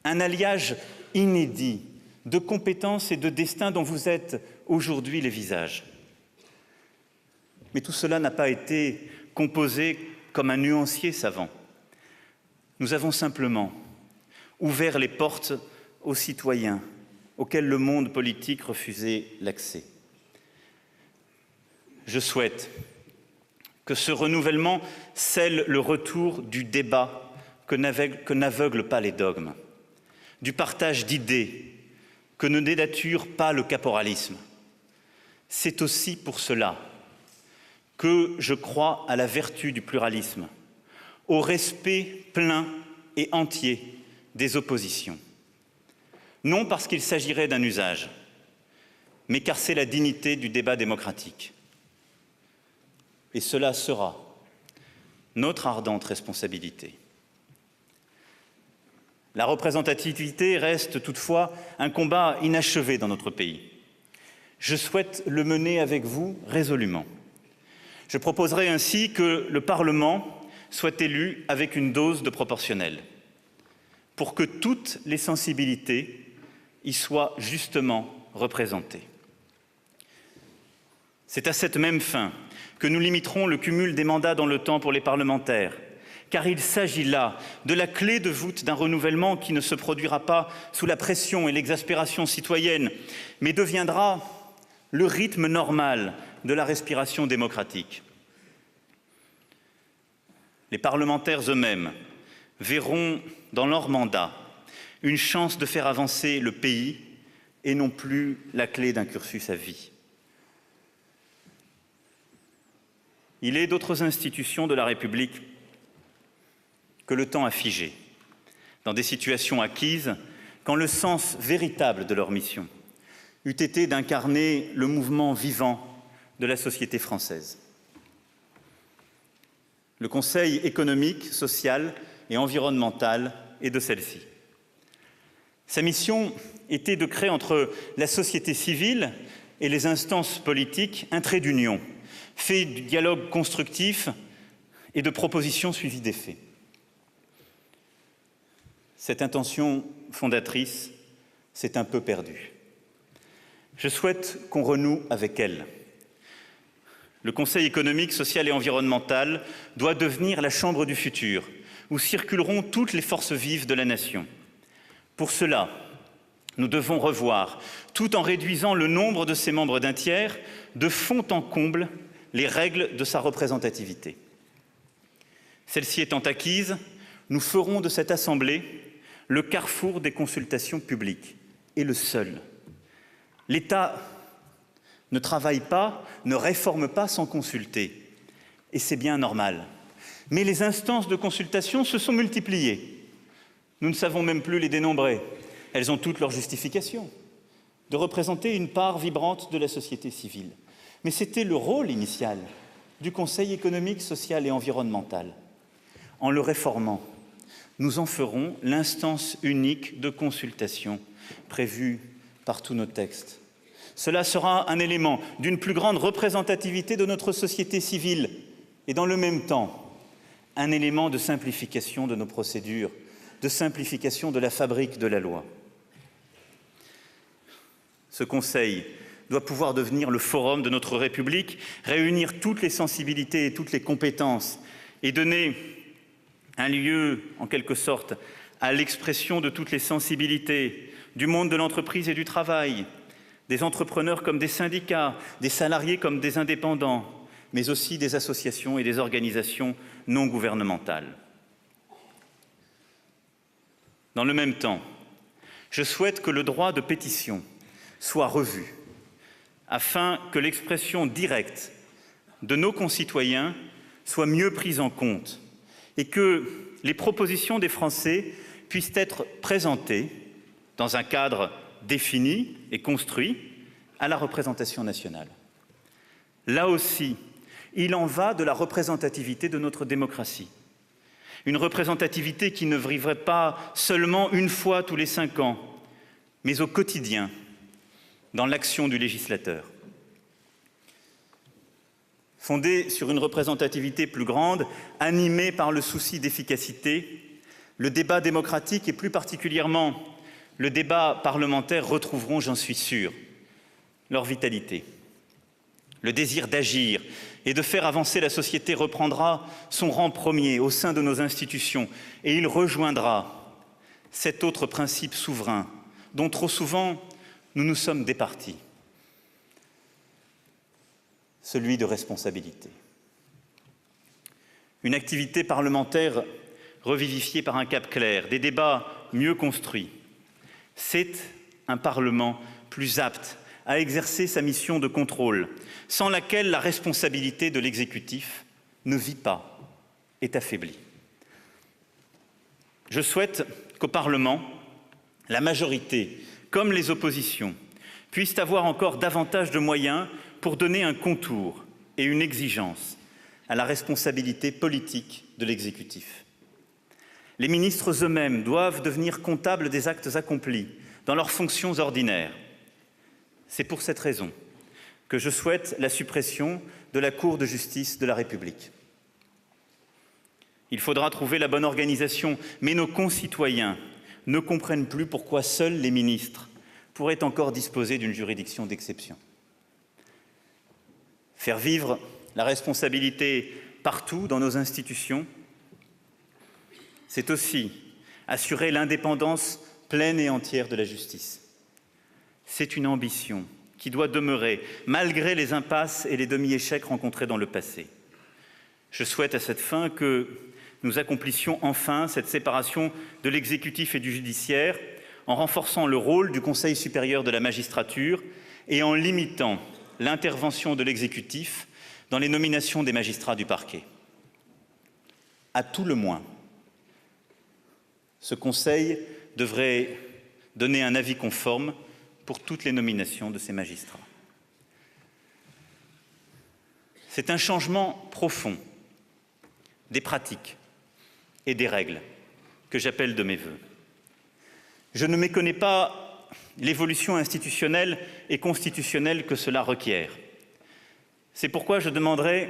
un alliage inédit de compétences et de destin dont vous êtes aujourd'hui les visages. Mais tout cela n'a pas été composé comme un nuancier savant. Nous avons simplement ouvert les portes aux citoyens auxquels le monde politique refusait l'accès. Je souhaite que ce renouvellement scelle le retour du débat que n'aveuglent pas les dogmes, du partage d'idées que ne dénature pas le caporalisme. C'est aussi pour cela que je crois à la vertu du pluralisme, au respect plein et entier des oppositions. Non parce qu'il s'agirait d'un usage, mais car c'est la dignité du débat démocratique. Et cela sera notre ardente responsabilité. La représentativité reste toutefois un combat inachevé dans notre pays. Je souhaite le mener avec vous résolument. Je proposerai ainsi que le Parlement soit élu avec une dose de proportionnel, pour que toutes les sensibilités y soient justement représentées. C'est à cette même fin que nous limiterons le cumul des mandats dans le temps pour les parlementaires, car il s'agit là de la clé de voûte d'un renouvellement qui ne se produira pas sous la pression et l'exaspération citoyenne, mais deviendra le rythme normal de la respiration démocratique. Les parlementaires eux-mêmes verront dans leur mandat une chance de faire avancer le pays et non plus la clé d'un cursus à vie. Il est d'autres institutions de la République que le temps a figées, dans des situations acquises, quand le sens véritable de leur mission eût été d'incarner le mouvement vivant de la société française. Le Conseil économique, social et environnemental est de celle-ci. Sa mission était de créer entre la société civile et les instances politiques un trait d'union, fait du dialogue constructif et de propositions suivies d'effets. Cette intention fondatrice s'est un peu perdue. Je souhaite qu'on renoue avec elle. Le Conseil économique, social et environnemental doit devenir la chambre du futur, où circuleront toutes les forces vives de la nation. Pour cela, nous devons revoir, tout en réduisant le nombre de ses membres d'un tiers, de fond en comble, les règles de sa représentativité. Celle-ci étant acquise, nous ferons de cette Assemblée le carrefour des consultations publiques, et le seul. L'État ne travaille pas, ne réforme pas sans consulter. Et c'est bien normal. Mais les instances de consultation se sont multipliées. Nous ne savons même plus les dénombrer. Elles ont toutes leur justification de représenter une part vibrante de la société civile. Mais c'était le rôle initial du Conseil économique, social et environnemental. En le réformant, nous en ferons l'instance unique de consultation prévue par tous nos textes. Cela sera un élément d'une plus grande représentativité de notre société civile et dans le même temps, un élément de simplification de nos procédures, de simplification de la fabrique de la loi. Ce Conseil doit pouvoir devenir le forum de notre République, réunir toutes les sensibilités et toutes les compétences et donner un lieu, en quelque sorte, à l'expression de toutes les sensibilités du monde de l'entreprise et du travail, des entrepreneurs comme des syndicats, des salariés comme des indépendants, mais aussi des associations et des organisations non gouvernementales. Dans le même temps, je souhaite que le droit de pétition soit revu, afin que l'expression directe de nos concitoyens soit mieux prise en compte et que les propositions des Français puissent être présentées dans un cadre défini et construit à la représentation nationale. Là aussi, il en va de la représentativité de notre démocratie. Une représentativité qui ne vivrait pas seulement une fois tous les 5 ans, mais au quotidien, dans l'action du législateur. Fondée sur une représentativité plus grande, animée par le souci d'efficacité, le débat démocratique et plus particulièrement le débat parlementaire retrouveront, j'en suis sûr, leur vitalité. Le désir d'agir et de faire avancer la société reprendra son rang premier au sein de nos institutions et il rejoindra cet autre principe souverain dont trop souvent nous nous sommes départis, celui de responsabilité. Une activité parlementaire revivifiée par un cap clair, des débats mieux construits, c'est un Parlement plus apte à exercer sa mission de contrôle, sans laquelle la responsabilité de l'exécutif ne vit pas, est affaiblie. Je souhaite qu'au Parlement, la majorité, comme les oppositions, puissent avoir encore davantage de moyens pour donner un contour et une exigence à la responsabilité politique de l'exécutif. Les ministres eux-mêmes doivent devenir comptables des actes accomplis dans leurs fonctions ordinaires. C'est pour cette raison que je souhaite la suppression de la Cour de justice de la République. Il faudra trouver la bonne organisation, mais nos concitoyens ne comprennent plus pourquoi seuls les ministres pourraient encore disposer d'une juridiction d'exception. Faire vivre la responsabilité partout dans nos institutions, c'est aussi assurer l'indépendance pleine et entière de la justice. C'est une ambition qui doit demeurer, malgré les impasses et les demi-échecs rencontrés dans le passé. Je souhaite à cette fin que nous accomplissions enfin cette séparation de l'exécutif et du judiciaire en renforçant le rôle du Conseil supérieur de la magistrature et en limitant l'intervention de l'exécutif dans les nominations des magistrats du parquet. À tout le moins, ce Conseil devrait donner un avis conforme pour toutes les nominations de ces magistrats. C'est un changement profond des pratiques et des règles que j'appelle de mes vœux. Je ne méconnais pas l'évolution institutionnelle et constitutionnelle que cela requiert. C'est pourquoi je demanderai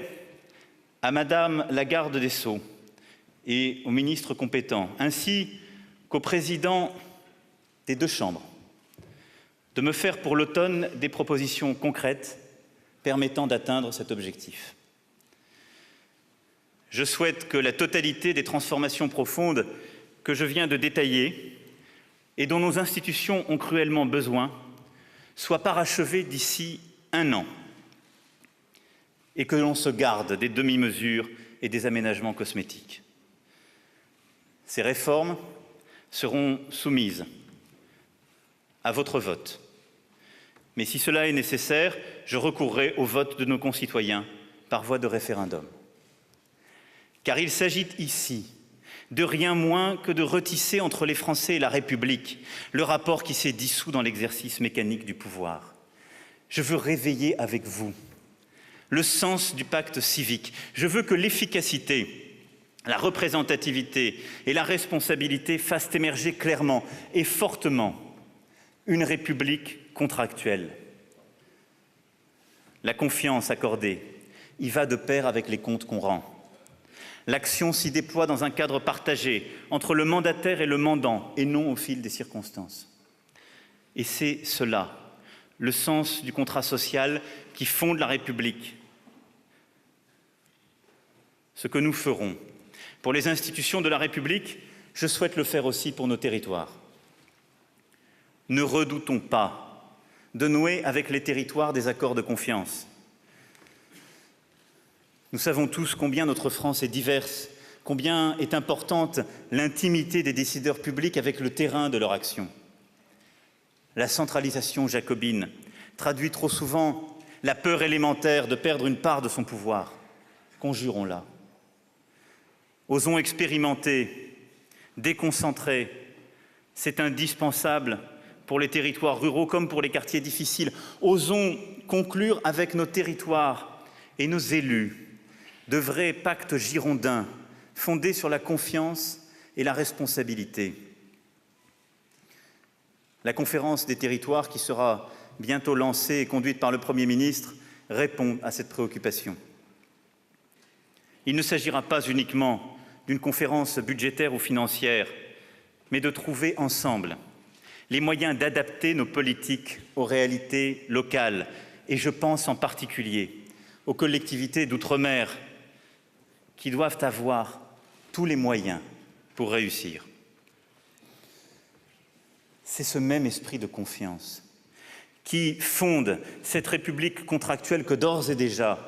à Madame la garde des Sceaux et aux ministres compétents, ainsi qu'au président des 2 chambres, de me faire pour l'automne des propositions concrètes permettant d'atteindre cet objectif. Je souhaite que la totalité des transformations profondes que je viens de détailler et dont nos institutions ont cruellement besoin soient parachevées d'ici 1 an et que l'on se garde des demi-mesures et des aménagements cosmétiques. Ces réformes seront soumises à votre vote, Mais si cela est nécessaire, je recourrai au vote de nos concitoyens par voie de référendum. Car il s'agit ici de rien moins que de retisser entre les Français et la République le rapport qui s'est dissous dans l'exercice mécanique du pouvoir. Je veux réveiller avec vous le sens du pacte civique. Je veux que l'efficacité, la représentativité et la responsabilité fassent émerger clairement et fortement une République contractuelle. La confiance accordée y va de pair avec les comptes qu'on rend. L'action s'y déploie dans un cadre partagé entre le mandataire et le mandant, et non au fil des circonstances. Et c'est cela, le sens du contrat social qui fonde la République. Ce que nous ferons pour les institutions de la République, je souhaite le faire aussi pour nos territoires. Ne redoutons pas de nouer avec les territoires des accords de confiance. Nous savons tous combien notre France est diverse, combien est importante l'intimité des décideurs publics avec le terrain de leur action. La centralisation jacobine traduit trop souvent la peur élémentaire de perdre une part de son pouvoir. Conjurons-la. Osons expérimenter, déconcentrer. C'est indispensable pour les territoires ruraux comme pour les quartiers difficiles. Osons conclure avec nos territoires et nos élus de vrais pactes girondins fondés sur la confiance et la responsabilité. La conférence des territoires qui sera bientôt lancée et conduite par le Premier ministre répond à cette préoccupation. Il ne s'agira pas uniquement d'une conférence budgétaire ou financière, mais de trouver ensemble les moyens d'adapter nos politiques aux réalités locales. Et je pense en particulier aux collectivités d'outre-mer qui doivent avoir tous les moyens pour réussir. C'est ce même esprit de confiance qui fonde cette République contractuelle que d'ores et déjà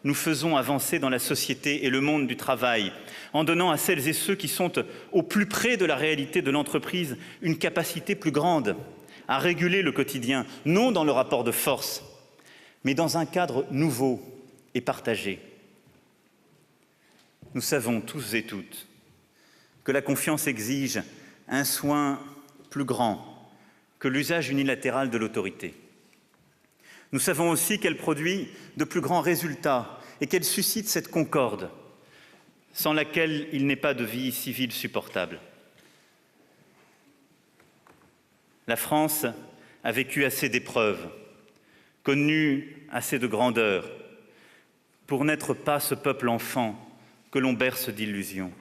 nous faisons avancer dans la société et le monde du travail, en donnant à celles et ceux qui sont au plus près de la réalité de l'entreprise une capacité plus grande à réguler le quotidien, non dans le rapport de force, mais dans un cadre nouveau et partagé. Nous savons tous et toutes que la confiance exige un soin plus grand que l'usage unilatéral de l'autorité. Nous savons aussi qu'elle produit de plus grands résultats et qu'elle suscite cette concorde sans laquelle il n'est pas de vie civile supportable. La France a vécu assez d'épreuves, connu assez de grandeur pour n'être pas ce peuple enfant que l'on berce d'illusions.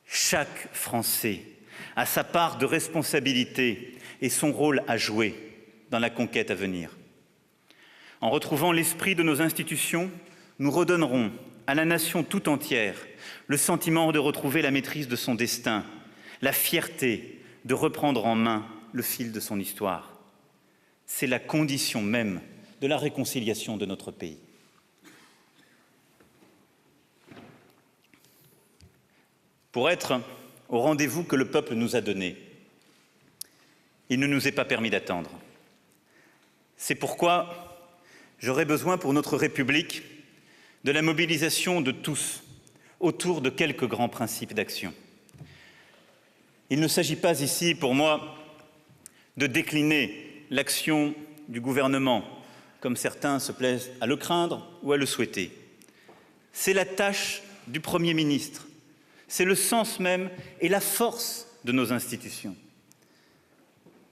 Chaque Français a sa part de responsabilité et son rôle à jouer dans la conquête à venir. En retrouvant l'esprit de nos institutions, nous redonnerons à la nation tout entière le sentiment de retrouver la maîtrise de son destin, la fierté de reprendre en main le fil de son histoire. C'est la condition même de la réconciliation de notre pays. Pour être au rendez-vous que le peuple nous a donné, il ne nous est pas permis d'attendre. C'est pourquoi j'aurai besoin pour notre République de la mobilisation de tous autour de quelques grands principes d'action. Il ne s'agit pas ici, pour moi, de décliner l'action du gouvernement, comme certains se plaisent à le craindre ou à le souhaiter. C'est la tâche du Premier ministre. C'est le sens même et la force de nos institutions.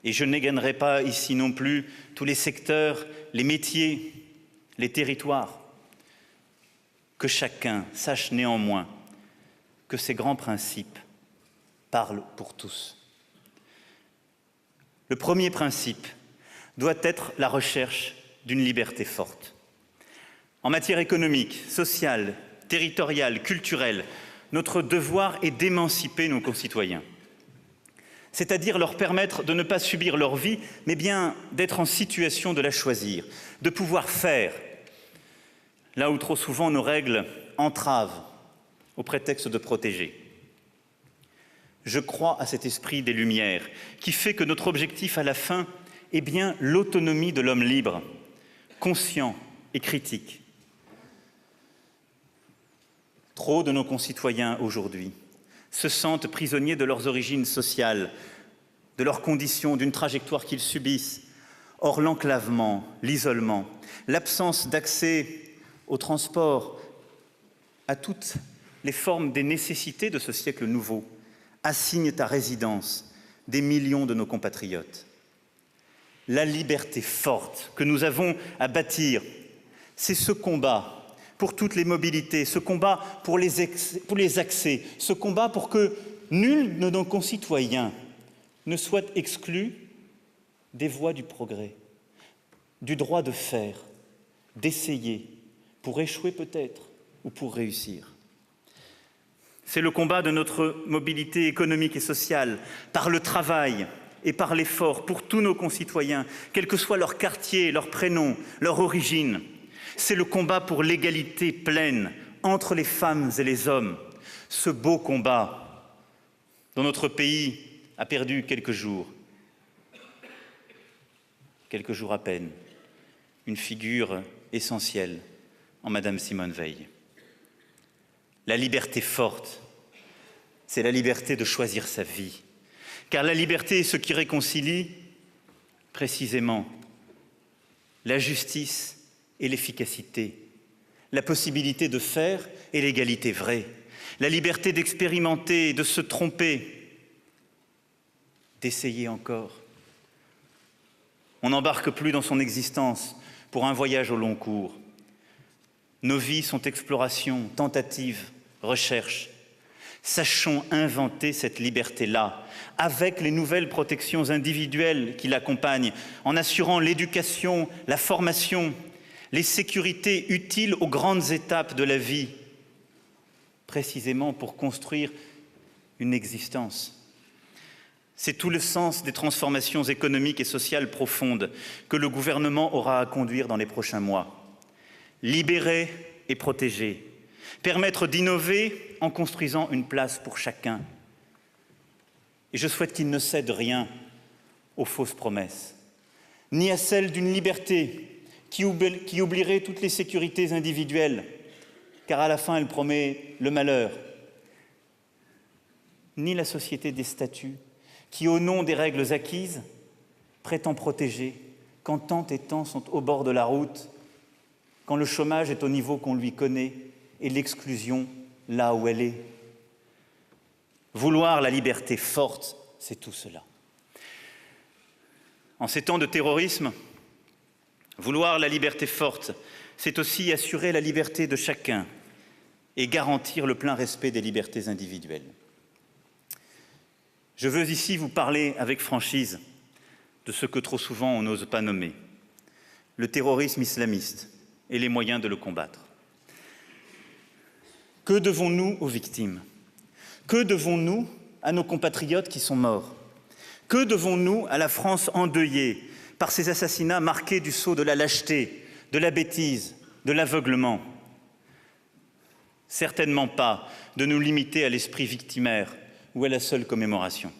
Et je n'égainerai pas ici non plus tous les secteurs, les métiers, les territoires. Que chacun sache néanmoins que ces grands principes parlent pour tous. Le premier principe doit être la recherche d'une liberté forte. En matière économique, sociale, territoriale, culturelle, notre devoir est d'émanciper nos concitoyens, c'est-à-dire leur permettre de ne pas subir leur vie, mais bien d'être en situation de la choisir, de pouvoir faire, là où trop souvent nos règles entravent au prétexte de protéger. Je crois à cet esprit des Lumières qui fait que notre objectif à la fin est bien l'autonomie de l'homme libre, conscient et critique. Trop de nos concitoyens aujourd'hui se sentent prisonniers de leurs origines sociales, de leurs conditions, d'une trajectoire qu'ils subissent. Or, l'enclavement, l'isolement, l'absence d'accès au transport, à toutes les formes des nécessités de ce siècle nouveau, assignent à résidence des millions de nos compatriotes. La liberté forte que nous avons à bâtir, c'est ce combat pour toutes les mobilités, ce combat pour les accès, ce combat pour que nul de nos concitoyens ne soit exclu des voies du progrès, du droit de faire, d'essayer, pour échouer peut-être ou pour réussir. C'est le combat de notre mobilité économique et sociale, par le travail et par l'effort pour tous nos concitoyens, quel que soit leur quartier, leur prénom, leur origine. C'est le combat pour l'égalité pleine entre les femmes et les hommes, ce beau combat dont notre pays a perdu quelques jours à peine, une figure essentielle en Madame Simone Veil. La liberté forte, c'est la liberté de choisir sa vie, car la liberté est ce qui réconcilie précisément la justice et l'efficacité, la possibilité de faire et l'égalité vraie, la liberté d'expérimenter, de se tromper, d'essayer encore. On n'embarque plus dans son existence pour un voyage au long cours. Nos vies sont exploration, tentative, recherche. Sachons inventer cette liberté-là, avec les nouvelles protections individuelles qui l'accompagnent, en assurant l'éducation, la formation, les sécurités utiles aux grandes étapes de la vie, précisément pour construire une existence. C'est tout le sens des transformations économiques et sociales profondes que le gouvernement aura à conduire dans les prochains mois. Libérer et protéger, permettre d'innover en construisant une place pour chacun. Et je souhaite qu'il ne cède rien aux fausses promesses, ni à celle d'une liberté qui oublierait toutes les sécurités individuelles, car à la fin elle promet le malheur, ni la société des statuts qui, au nom des règles acquises, prétend protéger quand tant et tant sont au bord de la route, quand le chômage est au niveau qu'on lui connaît et l'exclusion là où elle est. Vouloir la liberté forte, c'est tout cela. En ces temps de terrorisme, vouloir la liberté forte, c'est aussi assurer la liberté de chacun et garantir le plein respect des libertés individuelles. Je veux ici vous parler avec franchise de ce que trop souvent on n'ose pas nommer, le terrorisme islamiste et les moyens de le combattre. Que devons-nous aux victimes? Que devons-nous à nos compatriotes qui sont morts? Que devons-nous à la France endeuillée par ces assassinats marqués du sceau de la lâcheté, de la bêtise, de l'aveuglement? Certainement pas de nous limiter à l'esprit victimaire ou à la seule commémoration.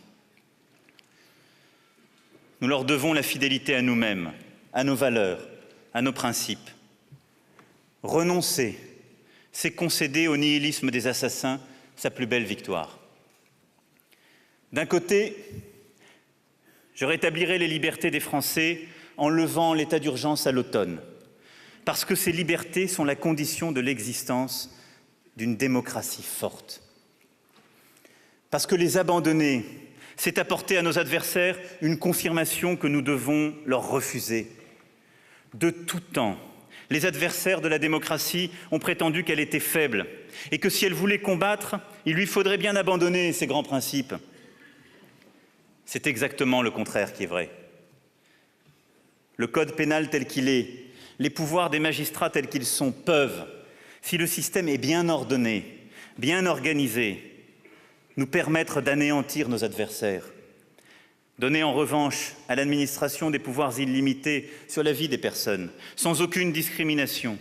Nous leur devons la fidélité à nous-mêmes, à nos valeurs, à nos principes. Renoncer, c'est concéder au nihilisme des assassins sa plus belle victoire. D'un côté, je rétablirai les libertés des Français en levant l'état d'urgence à l'automne, parce que ces libertés sont la condition de l'existence d'une démocratie forte. Parce que les abandonner, c'est apporter à nos adversaires une confirmation que nous devons leur refuser. De tout temps, les adversaires de la démocratie ont prétendu qu'elle était faible et que si elle voulait combattre, il lui faudrait bien abandonner ses grands principes. C'est exactement le contraire qui est vrai. Le code pénal tel qu'il est, les pouvoirs des magistrats tels qu'ils sont peuvent, si le système est bien ordonné, bien organisé, nous permettre d'anéantir nos adversaires. Donner en revanche à l'administration des pouvoirs illimités sur la vie des personnes, sans aucune discrimination,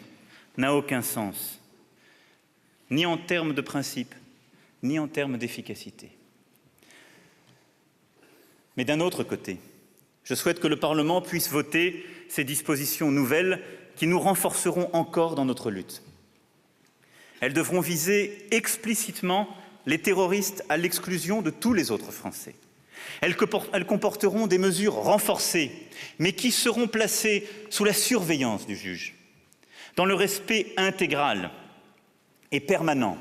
n'a aucun sens, ni en termes de principe, ni en termes d'efficacité. Mais d'un autre côté, Je souhaite que le Parlement puisse voter ces dispositions nouvelles qui nous renforceront encore dans notre lutte. Elles devront viser explicitement les terroristes à l'exclusion de tous les autres Français. Elles comporteront des mesures renforcées, mais qui seront placées sous la surveillance du juge, dans le respect intégral et permanent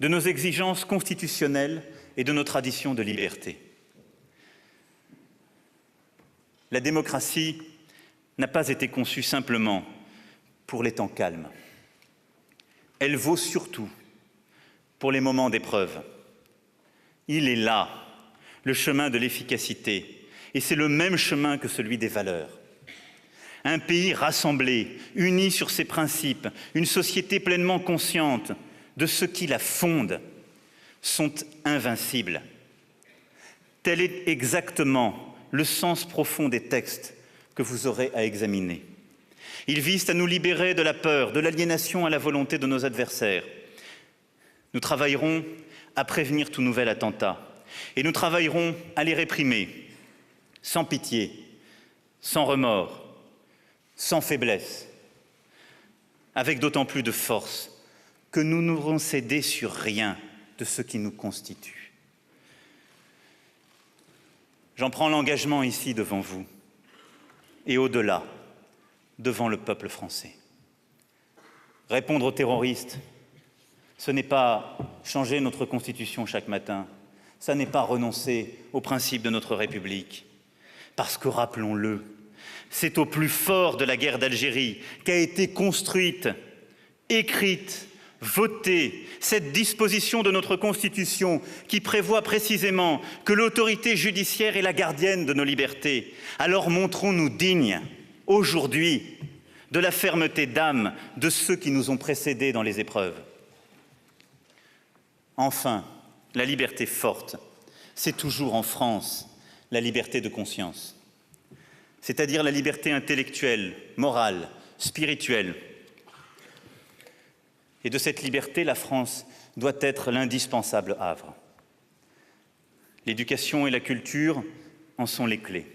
de nos exigences constitutionnelles et de nos traditions de liberté. La démocratie n'a pas été conçue simplement pour les temps calmes. Elle vaut surtout pour les moments d'épreuve. Il est là, le chemin de l'efficacité, et c'est le même chemin que celui des valeurs. Un pays rassemblé, uni sur ses principes, une société pleinement consciente de ce qui la fonde, sont invincibles. Tel est exactement le sens profond des textes que vous aurez à examiner. Ils visent à nous libérer de la peur, de l'aliénation à la volonté de nos adversaires. Nous travaillerons à prévenir tout nouvel attentat et nous travaillerons à les réprimer sans pitié, sans remords, sans faiblesse, avec d'autant plus de force que nous n'aurons cédé sur rien de ce qui nous constitue. J'en prends l'engagement ici devant vous et au-delà, devant le peuple français. Répondre aux terroristes, ce n'est pas changer notre Constitution chaque matin, ça n'est pas renoncer aux principes de notre République, parce que, rappelons-le, c'est au plus fort de la guerre d'Algérie qu'a été construite, écrite, votée cette disposition de notre Constitution qui prévoit précisément que l'autorité judiciaire est la gardienne de nos libertés. Alors montrons-nous dignes, aujourd'hui, de la fermeté d'âme de ceux qui nous ont précédés dans les épreuves. Enfin, la liberté forte, c'est toujours en France la liberté de conscience, c'est-à-dire la liberté intellectuelle, morale, spirituelle. Et de cette liberté, la France doit être l'indispensable havre. L'éducation et la culture en sont les clés.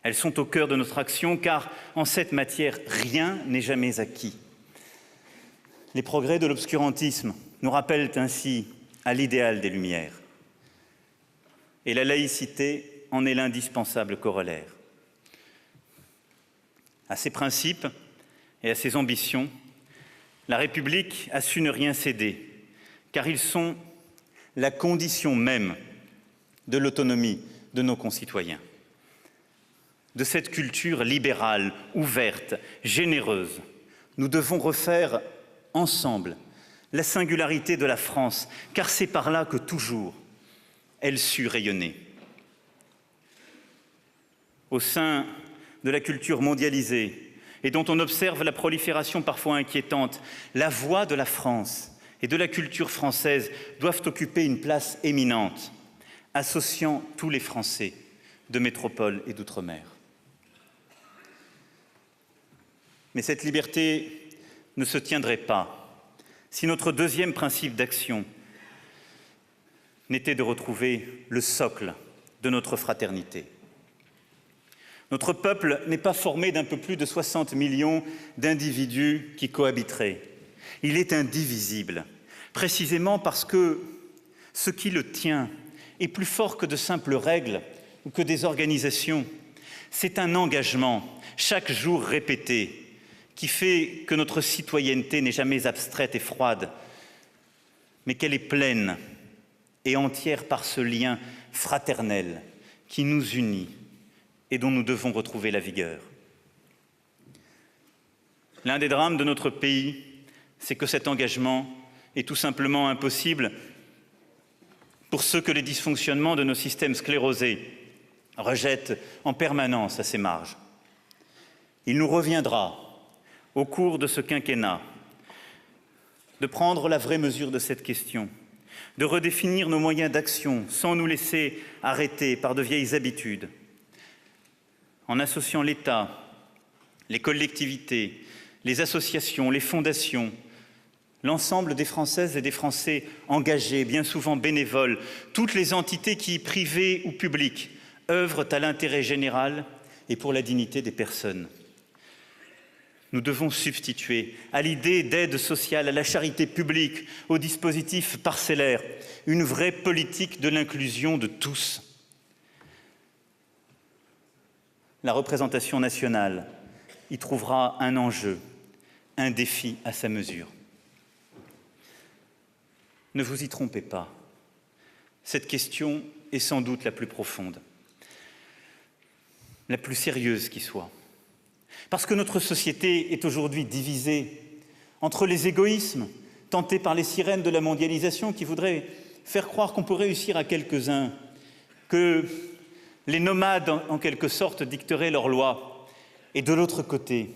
Elles sont au cœur de notre action, car en cette matière, rien n'est jamais acquis. Les progrès de l'obscurantisme nous rappellent ainsi à l'idéal des Lumières. Et la laïcité en est l'indispensable corollaire. À ces principes et à ces ambitions, la République a su ne rien céder, car ils sont la condition même de l'autonomie de nos concitoyens. De cette culture libérale, ouverte, généreuse, nous devons refaire ensemble la singularité de la France, car c'est par là que toujours elle sut rayonner. Au sein de la culture mondialisée et dont on observe la prolifération parfois inquiétante, la voix de la France et de la culture française doivent occuper une place éminente, associant tous les Français de métropole et d'outre-mer. Mais cette liberté ne se tiendrait pas si notre deuxième principe d'action n'était de retrouver le socle de notre fraternité. Notre peuple n'est pas formé d'un peu plus de 60 millions d'individus qui cohabiteraient. Il est indivisible, précisément parce que ce qui le tient est plus fort que de simples règles ou que des organisations. C'est un engagement, chaque jour répété, qui fait que notre citoyenneté n'est jamais abstraite et froide, mais qu'elle est pleine et entière par ce lien fraternel qui nous unit et dont nous devons retrouver la vigueur. L'un des drames de notre pays, c'est que cet engagement est tout simplement impossible pour ceux que les dysfonctionnements de nos systèmes sclérosés rejettent en permanence à ses marges. Il nous reviendra, au cours de ce quinquennat, de prendre la vraie mesure de cette question, de redéfinir nos moyens d'action sans nous laisser arrêter par de vieilles habitudes, en associant l'État, les collectivités, les associations, les fondations, l'ensemble des Françaises et des Français engagés, bien souvent bénévoles, toutes les entités qui, privées ou publiques, œuvrent à l'intérêt général et pour la dignité des personnes. Nous devons substituer à l'idée d'aide sociale, à la charité publique, au dispositif parcellaire, une vraie politique de l'inclusion de tous. La représentation nationale y trouvera un enjeu, un défi à sa mesure. Ne vous y trompez pas, cette question est sans doute la plus profonde, la plus sérieuse qui soit. Parce que notre société est aujourd'hui divisée entre les égoïsmes tentés par les sirènes de la mondialisation qui voudraient faire croire qu'on peut réussir à quelques-uns, que les nomades, en quelque sorte, dicteraient leurs lois, et de l'autre côté,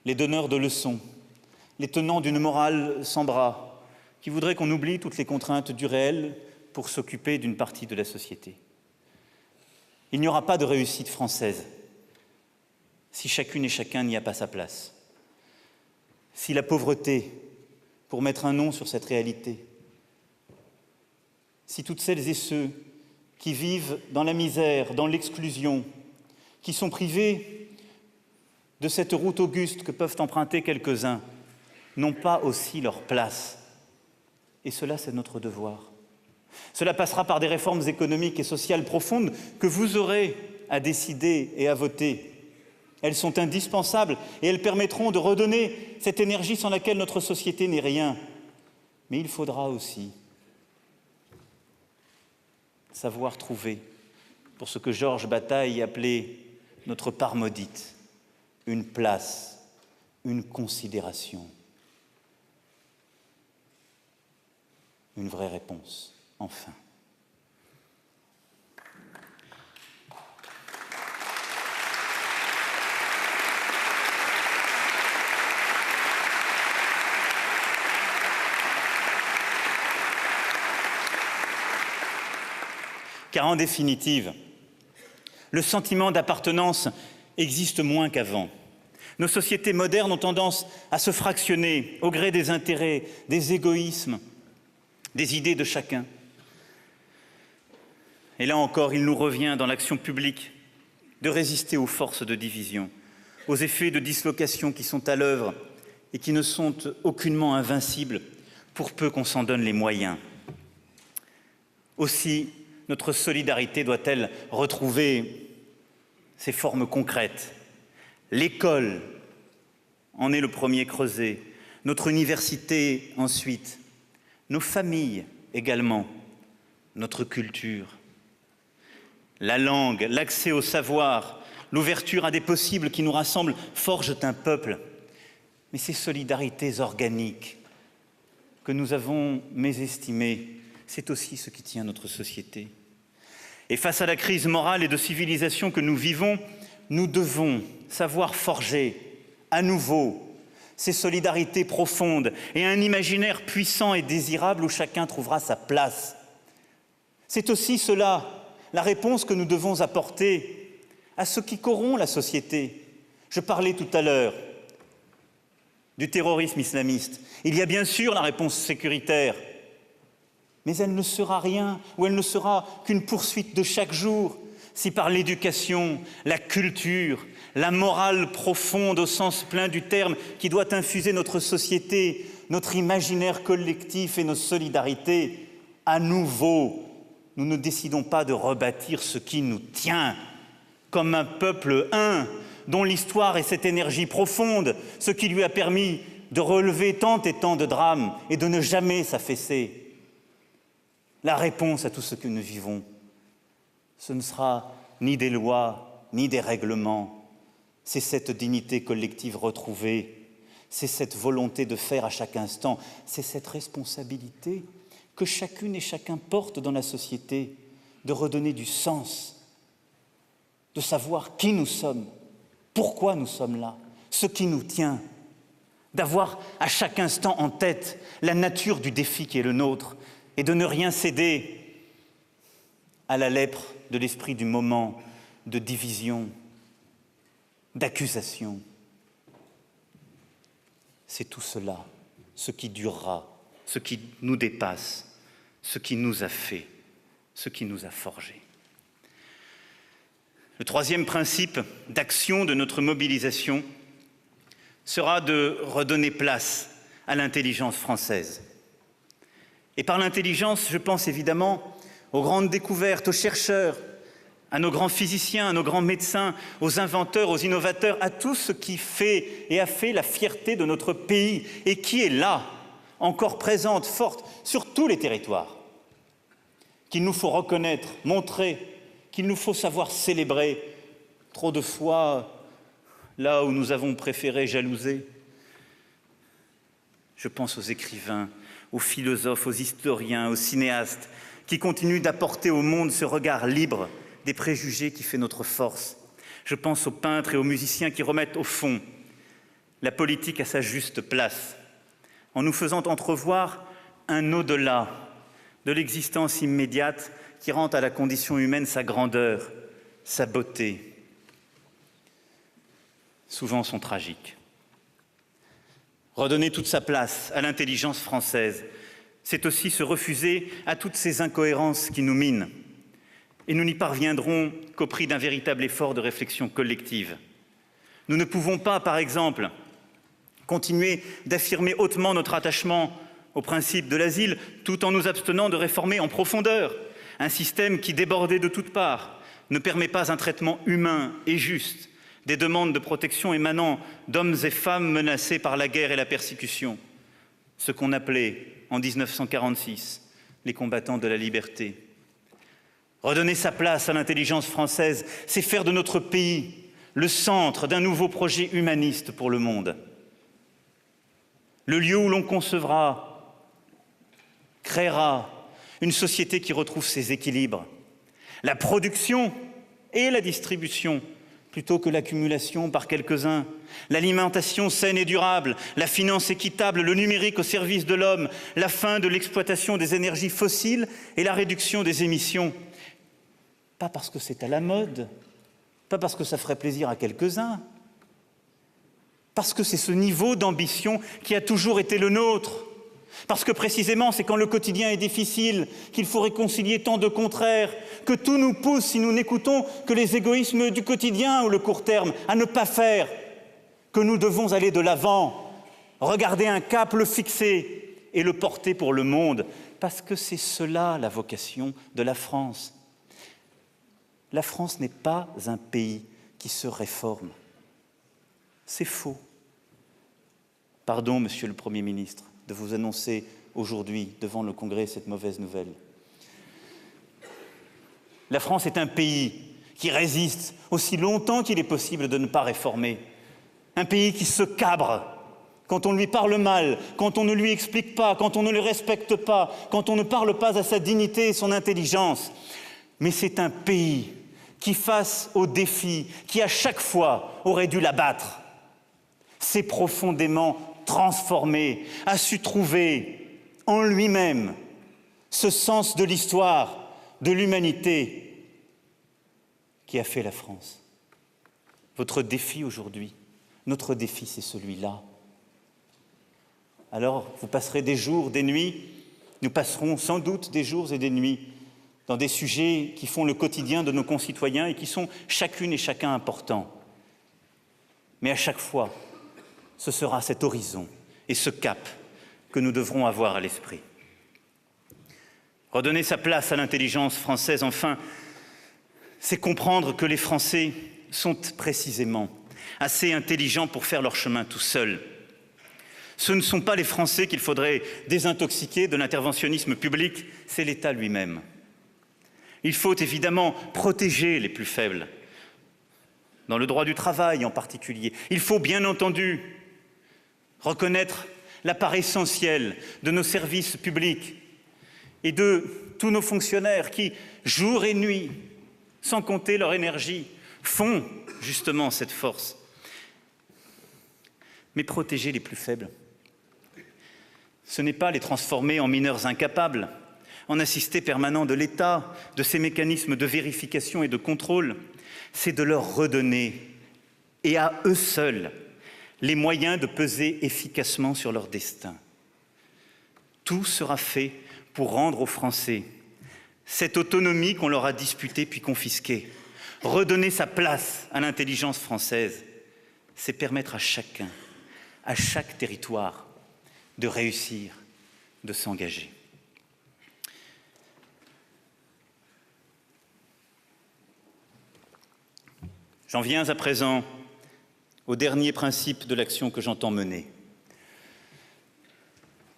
les donneurs de leçons, les tenants d'une morale sans bras, qui voudraient qu'on oublie toutes les contraintes du réel pour s'occuper d'une partie de la société. Il n'y aura pas de réussite française si chacune et chacun n'y a pas sa place. Si la pauvreté, pour mettre un nom sur cette réalité, si toutes celles et ceux qui vivent dans la misère, dans l'exclusion, qui sont privés de cette route auguste que peuvent emprunter quelques-uns, n'ont pas aussi leur place. Et cela, c'est notre devoir. Cela passera par des réformes économiques et sociales profondes que vous aurez à décider et à voter. Elles sont indispensables et elles permettront de redonner cette énergie sans laquelle notre société n'est rien. Mais il faudra aussi savoir trouver, pour ce que Georges Bataille appelait notre part maudite, une place, une considération, une vraie réponse, enfin. Car en définitive, le sentiment d'appartenance existe moins qu'avant. Nos sociétés modernes ont tendance à se fractionner au gré des intérêts, des égoïsmes, des idées de chacun. Et là encore, il nous revient dans l'action publique de résister aux forces de division, aux effets de dislocation qui sont à l'œuvre et qui ne sont aucunement invincibles pour peu qu'on s'en donne les moyens. Aussi, notre solidarité doit-elle retrouver ses formes concrètes. L'école en est le premier creuset, notre université ensuite, nos familles également, notre culture. La langue, l'accès au savoir, l'ouverture à des possibles qui nous rassemblent forgent un peuple. Mais ces solidarités organiques que nous avons mésestimées, c'est aussi ce qui tient notre société. Et face à la crise morale et de civilisation que nous vivons, nous devons savoir forger à nouveau ces solidarités profondes et un imaginaire puissant et désirable où chacun trouvera sa place. C'est aussi cela, la réponse que nous devons apporter à ceux qui corrompent la société. Je parlais tout à l'heure du terrorisme islamiste. Il y a bien sûr la réponse sécuritaire, mais elle ne sera rien, ou elle ne sera qu'une poursuite de chaque jour, si par l'éducation, la culture, la morale profonde au sens plein du terme qui doit infuser notre société, notre imaginaire collectif et nos solidarités, à nouveau, nous ne décidons pas de rebâtir ce qui nous tient, comme un peuple un, dont l'histoire est cette énergie profonde, ce qui lui a permis de relever tant et tant de drames et de ne jamais s'affaisser. La réponse à tout ce que nous vivons, ce ne sera ni des lois, ni des règlements. C'est cette dignité collective retrouvée, c'est cette volonté de faire à chaque instant, c'est cette responsabilité que chacune et chacun porte dans la société, de redonner du sens, de savoir qui nous sommes, pourquoi nous sommes là, ce qui nous tient, d'avoir à chaque instant en tête la nature du défi qui est le nôtre, et de ne rien céder à la lèpre de l'esprit du moment, de division, d'accusation. C'est tout cela, ce qui durera, ce qui nous dépasse, ce qui nous a fait, ce qui nous a forgés. Le troisième principe d'action de notre mobilisation sera de redonner place à l'intelligence française. Et par l'intelligence, je pense évidemment aux grandes découvertes, aux chercheurs, à nos grands physiciens, à nos grands médecins, aux inventeurs, aux innovateurs, à tout ce qui fait et a fait la fierté de notre pays et qui est là, encore présente, forte, sur tous les territoires, qu'il nous faut reconnaître, montrer, qu'il nous faut savoir célébrer. Trop de fois, là où nous avons préféré jalouser. Je pense aux écrivains, aux philosophes, aux historiens, aux cinéastes, qui continuent d'apporter au monde ce regard libre des préjugés qui fait notre force. Je pense aux peintres et aux musiciens qui remettent au fond la politique à sa juste place, en nous faisant entrevoir un au-delà de l'existence immédiate qui rend à la condition humaine sa grandeur, sa beauté, souvent son tragique. Redonner toute sa place à l'intelligence française, c'est aussi se refuser à toutes ces incohérences qui nous minent. Et nous n'y parviendrons qu'au prix d'un véritable effort de réflexion collective. Nous ne pouvons pas, par exemple, continuer d'affirmer hautement notre attachement au principe de l'asile tout en nous abstenant de réformer en profondeur un système qui, débordé de toutes parts, ne permet pas un traitement humain et juste des demandes de protection émanant d'hommes et femmes menacés par la guerre et la persécution, ce qu'on appelait en 1946 les combattants de la liberté. Redonner sa place à l'intelligence française, c'est faire de notre pays le centre d'un nouveau projet humaniste pour le monde. Le lieu où l'on concevra, créera une société qui retrouve ses équilibres. La production et la distribution, plutôt que l'accumulation par quelques-uns. L'alimentation saine et durable, la finance équitable, le numérique au service de l'homme, la fin de l'exploitation des énergies fossiles et la réduction des émissions. Pas parce que c'est à la mode, pas parce que ça ferait plaisir à quelques-uns, parce que c'est ce niveau d'ambition qui a toujours été le nôtre. Parce que précisément, c'est quand le quotidien est difficile, qu'il faut réconcilier tant de contraires, que tout nous pousse, si nous n'écoutons que les égoïsmes du quotidien ou le court terme, à ne pas faire, que nous devons aller de l'avant, regarder un cap, le fixer et le porter pour le monde. Parce que c'est cela la vocation de la France. La France n'est pas un pays qui se réforme. C'est faux. Pardon, Monsieur le Premier ministre, de vous annoncer aujourd'hui devant le Congrès cette mauvaise nouvelle. La France est un pays qui résiste aussi longtemps qu'il est possible de ne pas réformer. Un pays qui se cabre quand on lui parle mal, quand on ne lui explique pas, quand on ne le respecte pas, quand on ne parle pas à sa dignité et son intelligence. Mais c'est un pays qui, face aux défis, qui à chaque fois aurait dû l'abattre, s'est profondément transformé, a su trouver en lui-même ce sens de l'histoire, de l'humanité qui a fait la France. Votre défi aujourd'hui, notre défi, c'est celui-là. Alors, vous passerez des jours, des nuits, nous passerons sans doute des jours et des nuits dans des sujets qui font le quotidien de nos concitoyens et qui sont chacune et chacun importants. Mais à chaque fois, ce sera cet horizon et ce cap que nous devrons avoir à l'esprit. Redonner sa place à l'intelligence française, enfin, c'est comprendre que les Français sont précisément assez intelligents pour faire leur chemin tout seuls. Ce ne sont pas les Français qu'il faudrait désintoxiquer de l'interventionnisme public, c'est l'État lui-même. Il faut évidemment protéger les plus faibles, dans le droit du travail en particulier. Il faut bien entendu reconnaître la part essentielle de nos services publics et de tous nos fonctionnaires qui, jour et nuit, sans compter leur énergie, font justement cette force. Mais protéger les plus faibles, ce n'est pas les transformer en mineurs incapables, en assistés permanents de l'État, de ses mécanismes de vérification et de contrôle, c'est de leur redonner, et à eux seuls, les moyens de peser efficacement sur leur destin. Tout sera fait pour rendre aux Français cette autonomie qu'on leur a disputée puis confisquée, redonner sa place à l'intelligence française, c'est permettre à chacun, à chaque territoire, de réussir, de s'engager. J'en viens à présent au dernier principe de l'action que j'entends mener.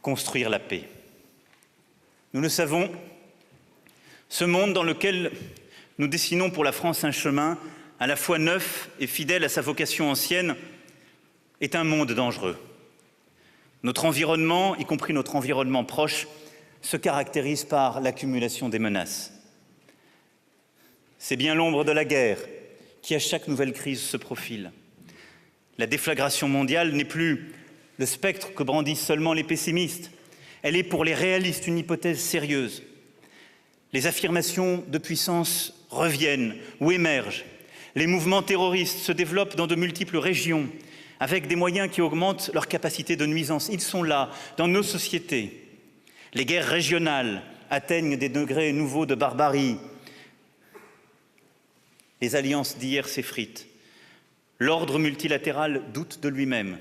Construire la paix. Nous le savons, ce monde dans lequel nous dessinons pour la France un chemin à la fois neuf et fidèle à sa vocation ancienne est un monde dangereux. Notre environnement, y compris notre environnement proche, se caractérise par l'accumulation des menaces. C'est bien l'ombre de la guerre qui, à chaque nouvelle crise, se profile. La déflagration mondiale n'est plus le spectre que brandissent seulement les pessimistes. Elle est pour les réalistes une hypothèse sérieuse. Les affirmations de puissance reviennent ou émergent. Les mouvements terroristes se développent dans de multiples régions, avec des moyens qui augmentent leur capacité de nuisance. Ils sont là, dans nos sociétés. Les guerres régionales atteignent des degrés nouveaux de barbarie. Les alliances d'hier s'effritent. L'ordre multilatéral doute de lui-même.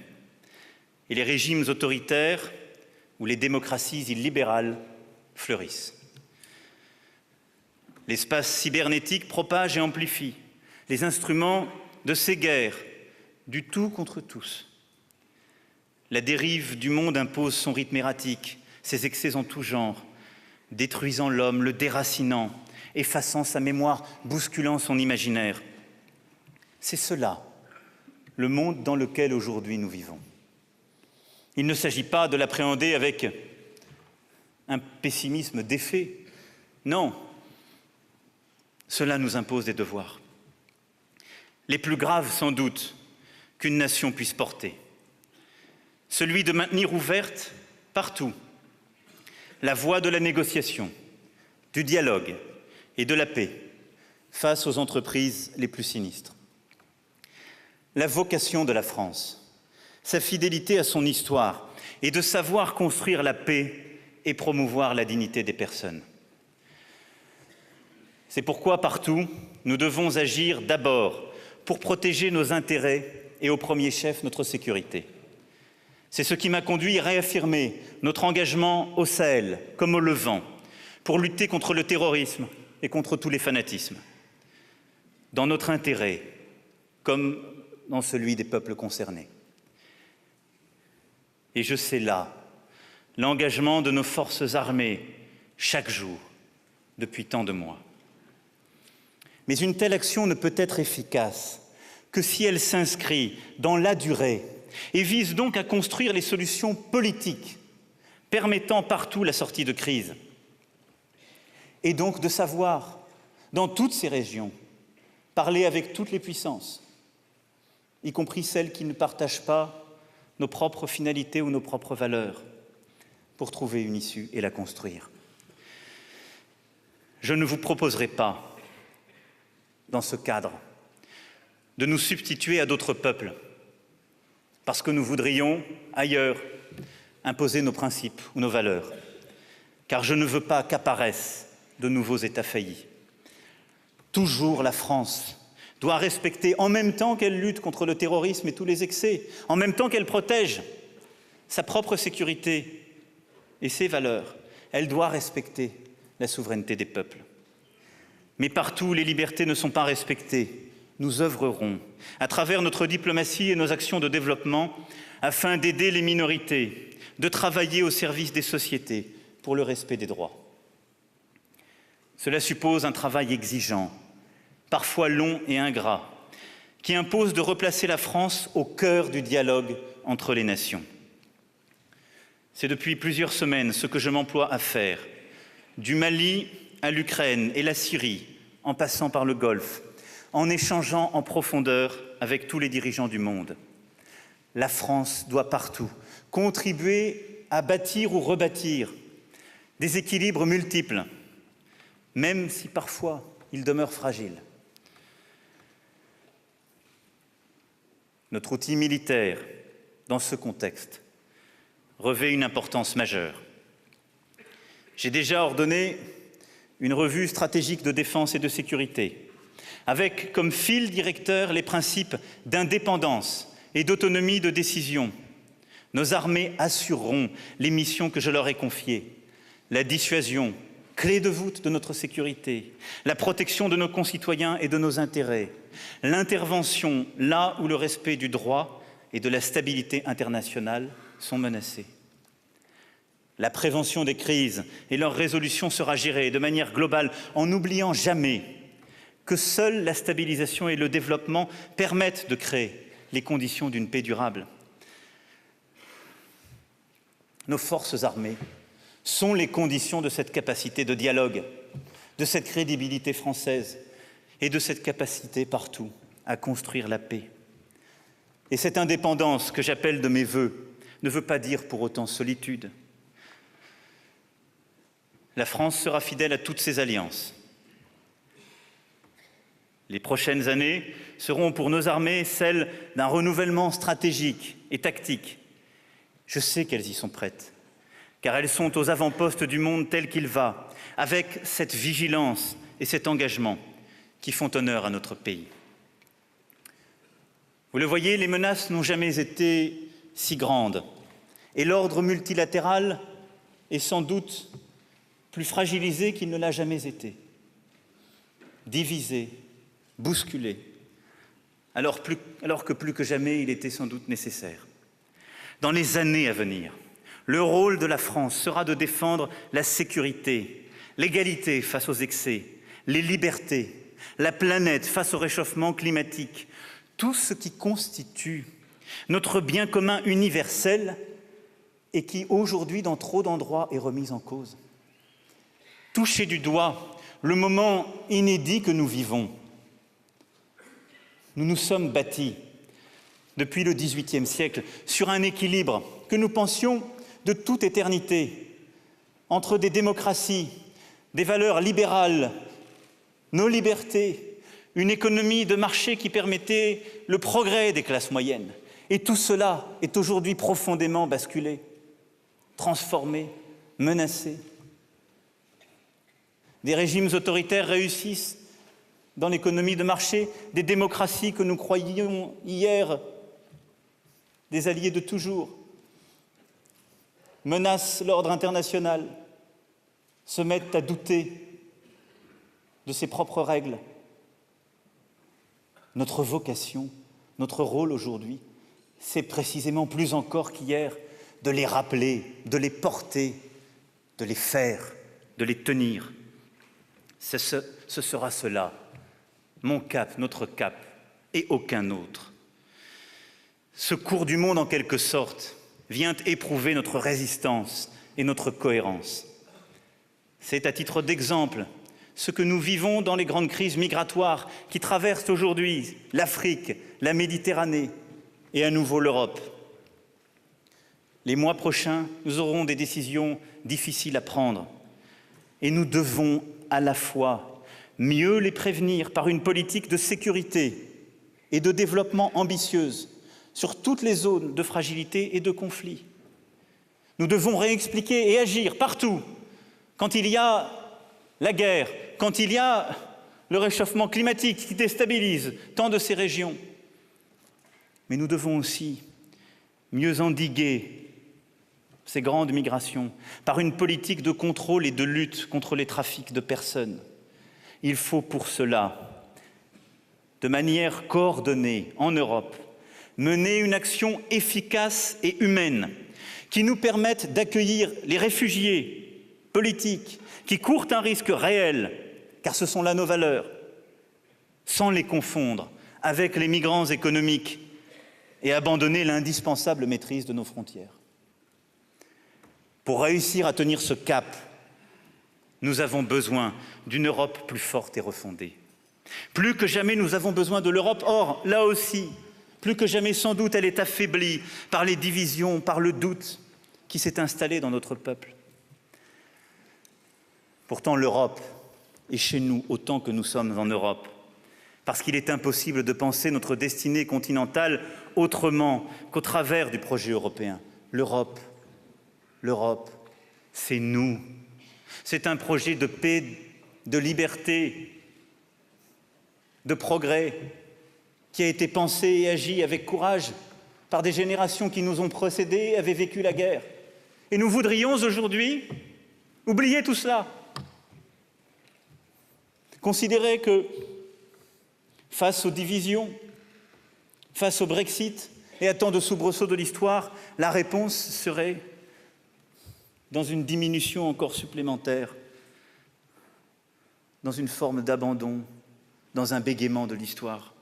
Et les régimes autoritaires ou les démocraties illibérales fleurissent. L'espace cybernétique propage et amplifie les instruments de ces guerres, du tout contre tous. La dérive du monde impose son rythme erratique, ses excès en tout genre, détruisant l'homme, le déracinant, effaçant sa mémoire, bousculant son imaginaire. C'est cela, le monde dans lequel aujourd'hui nous vivons. Il ne s'agit pas de l'appréhender avec un pessimisme défait. Non, cela nous impose des devoirs. Les plus graves, sans doute, qu'une nation puisse porter. Celui de maintenir ouverte, partout, la voie de la négociation, du dialogue et de la paix face aux entreprises les plus sinistres. La vocation de la France, sa fidélité à son histoire est de savoir construire la paix et promouvoir la dignité des personnes. C'est pourquoi, partout, nous devons agir d'abord pour protéger nos intérêts et au premier chef notre sécurité. C'est ce qui m'a conduit à réaffirmer notre engagement au Sahel comme au Levant pour lutter contre le terrorisme et contre tous les fanatismes, dans notre intérêt comme dans celui des peuples concernés. Et je sais là l'engagement de nos forces armées chaque jour, depuis tant de mois. Mais une telle action ne peut être efficace que si elle s'inscrit dans la durée et vise donc à construire les solutions politiques permettant partout la sortie de crise. Et donc de savoir, dans toutes ces régions, parler avec toutes les puissances, y compris celles qui ne partagent pas nos propres finalités ou nos propres valeurs, pour trouver une issue et la construire. Je ne vous proposerai pas, dans ce cadre, de nous substituer à d'autres peuples, parce que nous voudrions, ailleurs, imposer nos principes ou nos valeurs, car je ne veux pas qu'apparaissent de nouveaux États faillis. Toujours la France doit respecter, en même temps qu'elle lutte contre le terrorisme et tous les excès, en même temps qu'elle protège sa propre sécurité et ses valeurs, elle doit respecter la souveraineté des peuples. Mais partout où les libertés ne sont pas respectées, nous œuvrerons, à travers notre diplomatie et nos actions de développement, afin d'aider les minorités, de travailler au service des sociétés pour le respect des droits. Cela suppose un travail exigeant, parfois long et ingrat, qui impose de replacer la France au cœur du dialogue entre les nations. C'est depuis plusieurs semaines ce que je m'emploie à faire, du Mali à l'Ukraine et la Syrie, en passant par le Golfe, en échangeant en profondeur avec tous les dirigeants du monde. La France doit partout contribuer à bâtir ou rebâtir des équilibres multiples, même si parfois ils demeurent fragiles. Notre outil militaire, dans ce contexte, revêt une importance majeure. J'ai déjà ordonné une revue stratégique de défense et de sécurité, avec comme fil directeur les principes d'indépendance et d'autonomie de décision. Nos armées assureront les missions que je leur ai confiées, la dissuasion, clé de voûte de notre sécurité, la protection de nos concitoyens et de nos intérêts, l'intervention là où le respect du droit et de la stabilité internationale sont menacés. La prévention des crises et leur résolution sera gérée de manière globale en n'oubliant jamais que seule la stabilisation et le développement permettent de créer les conditions d'une paix durable. Nos forces armées sont les conditions de cette capacité de dialogue, de cette crédibilité française et de cette capacité partout à construire la paix. Et cette indépendance que j'appelle de mes vœux ne veut pas dire pour autant solitude. La France sera fidèle à toutes ses alliances. Les prochaines années seront pour nos armées celles d'un renouvellement stratégique et tactique. Je sais qu'elles y sont prêtes, car elles sont aux avant-postes du monde tel qu'il va, avec cette vigilance et cet engagement qui font honneur à notre pays. Vous le voyez, les menaces n'ont jamais été si grandes, et l'ordre multilatéral est sans doute plus fragilisé qu'il ne l'a jamais été, divisé, bousculé, alors que plus que jamais il était sans doute nécessaire. Dans les années à venir, le rôle de la France sera de défendre la sécurité, l'égalité face aux excès, les libertés, la planète face au réchauffement climatique, tout ce qui constitue notre bien commun universel et qui aujourd'hui, dans trop d'endroits, est remis en cause. Toucher du doigt le moment inédit que nous vivons. Nous nous sommes bâtis, depuis le XVIIIe siècle, sur un équilibre que nous pensions de toute éternité, entre des démocraties, des valeurs libérales, nos libertés, une économie de marché qui permettait le progrès des classes moyennes. Et tout cela est aujourd'hui profondément basculé, transformé, menacé. Des régimes autoritaires réussissent dans l'économie de marché, des démocraties que nous croyions hier des alliés de toujours, menacent l'ordre international, se mettent à douter de ses propres règles. Notre vocation, notre rôle aujourd'hui, c'est précisément plus encore qu'hier de les rappeler, de les porter, de les faire, de les tenir. Ce sera cela, mon cap, notre cap, et aucun autre. Ce cours du monde, en quelque sorte, vient éprouver notre résistance et notre cohérence. C'est à titre d'exemple ce que nous vivons dans les grandes crises migratoires qui traversent aujourd'hui l'Afrique, la Méditerranée et à nouveau l'Europe. Les mois prochains, nous aurons des décisions difficiles à prendre et nous devons à la fois mieux les prévenir par une politique de sécurité et de développement ambitieuse sur toutes les zones de fragilité et de conflit. Nous devons réexpliquer et agir partout quand il y a la guerre, quand il y a le réchauffement climatique qui déstabilise tant de ces régions. Mais nous devons aussi mieux endiguer ces grandes migrations par une politique de contrôle et de lutte contre les trafics de personnes. Il faut pour cela, de manière coordonnée en Europe, mener une action efficace et humaine qui nous permette d'accueillir les réfugiés politiques qui courent un risque réel, car ce sont là nos valeurs, sans les confondre avec les migrants économiques et abandonner l'indispensable maîtrise de nos frontières. Pour réussir à tenir ce cap, nous avons besoin d'une Europe plus forte et refondée. Plus que jamais, nous avons besoin de l'Europe. Or, là aussi, plus que jamais, sans doute, elle est affaiblie par les divisions, par le doute qui s'est installé dans notre peuple. Pourtant, l'Europe est chez nous autant que nous sommes en Europe, parce qu'il est impossible de penser notre destinée continentale autrement qu'au travers du projet européen. L'Europe, c'est nous. C'est un projet de paix, de liberté, de progrès qui a été pensé et agi avec courage par des générations qui nous ont précédés et avaient vécu la guerre. Et nous voudrions aujourd'hui oublier tout cela. Considérer que face aux divisions, face au Brexit et à tant de soubresauts de l'histoire, la réponse serait dans une diminution encore supplémentaire, dans une forme d'abandon, dans un bégaiement de l'histoire.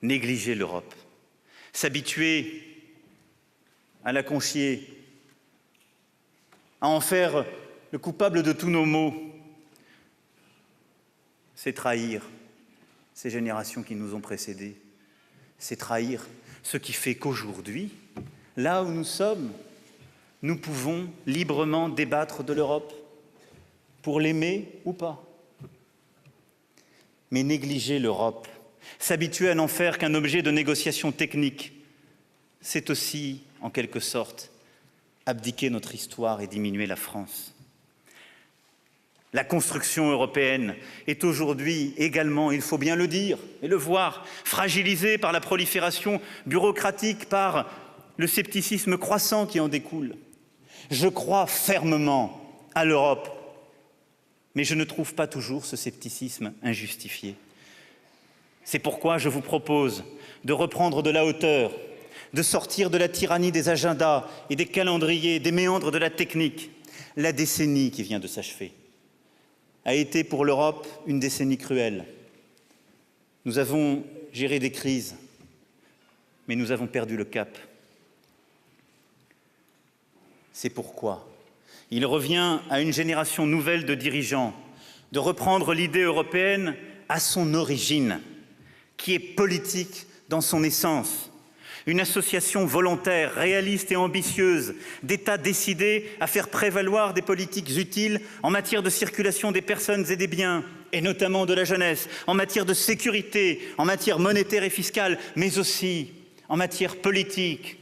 Négliger l'Europe, s'habituer à la conchier, à en faire le coupable de tous nos maux, c'est trahir ces générations qui nous ont précédés. C'est trahir ce qui fait qu'aujourd'hui, là où nous sommes, nous pouvons librement débattre de l'Europe, pour l'aimer ou pas. Mais négliger l'Europe, s'habituer à n'en faire qu'un objet de négociation technique, c'est aussi, en quelque sorte, abdiquer notre histoire et diminuer la France. La construction européenne est aujourd'hui également, il faut bien le dire et le voir, fragilisée par la prolifération bureaucratique, par le scepticisme croissant qui en découle. Je crois fermement à l'Europe, mais je ne trouve pas toujours ce scepticisme injustifié. C'est pourquoi je vous propose de reprendre de la hauteur, de sortir de la tyrannie des agendas et des calendriers, des méandres de la technique. La décennie qui vient de s'achever a été pour l'Europe une décennie cruelle. Nous avons géré des crises, mais nous avons perdu le cap. C'est pourquoi il revient à une génération nouvelle de dirigeants de reprendre l'idée européenne à son origine, qui est politique dans son essence. Une association volontaire, réaliste et ambitieuse d'États décidés à faire prévaloir des politiques utiles en matière de circulation des personnes et des biens, et notamment de la jeunesse, en matière de sécurité, en matière monétaire et fiscale, mais aussi en matière politique,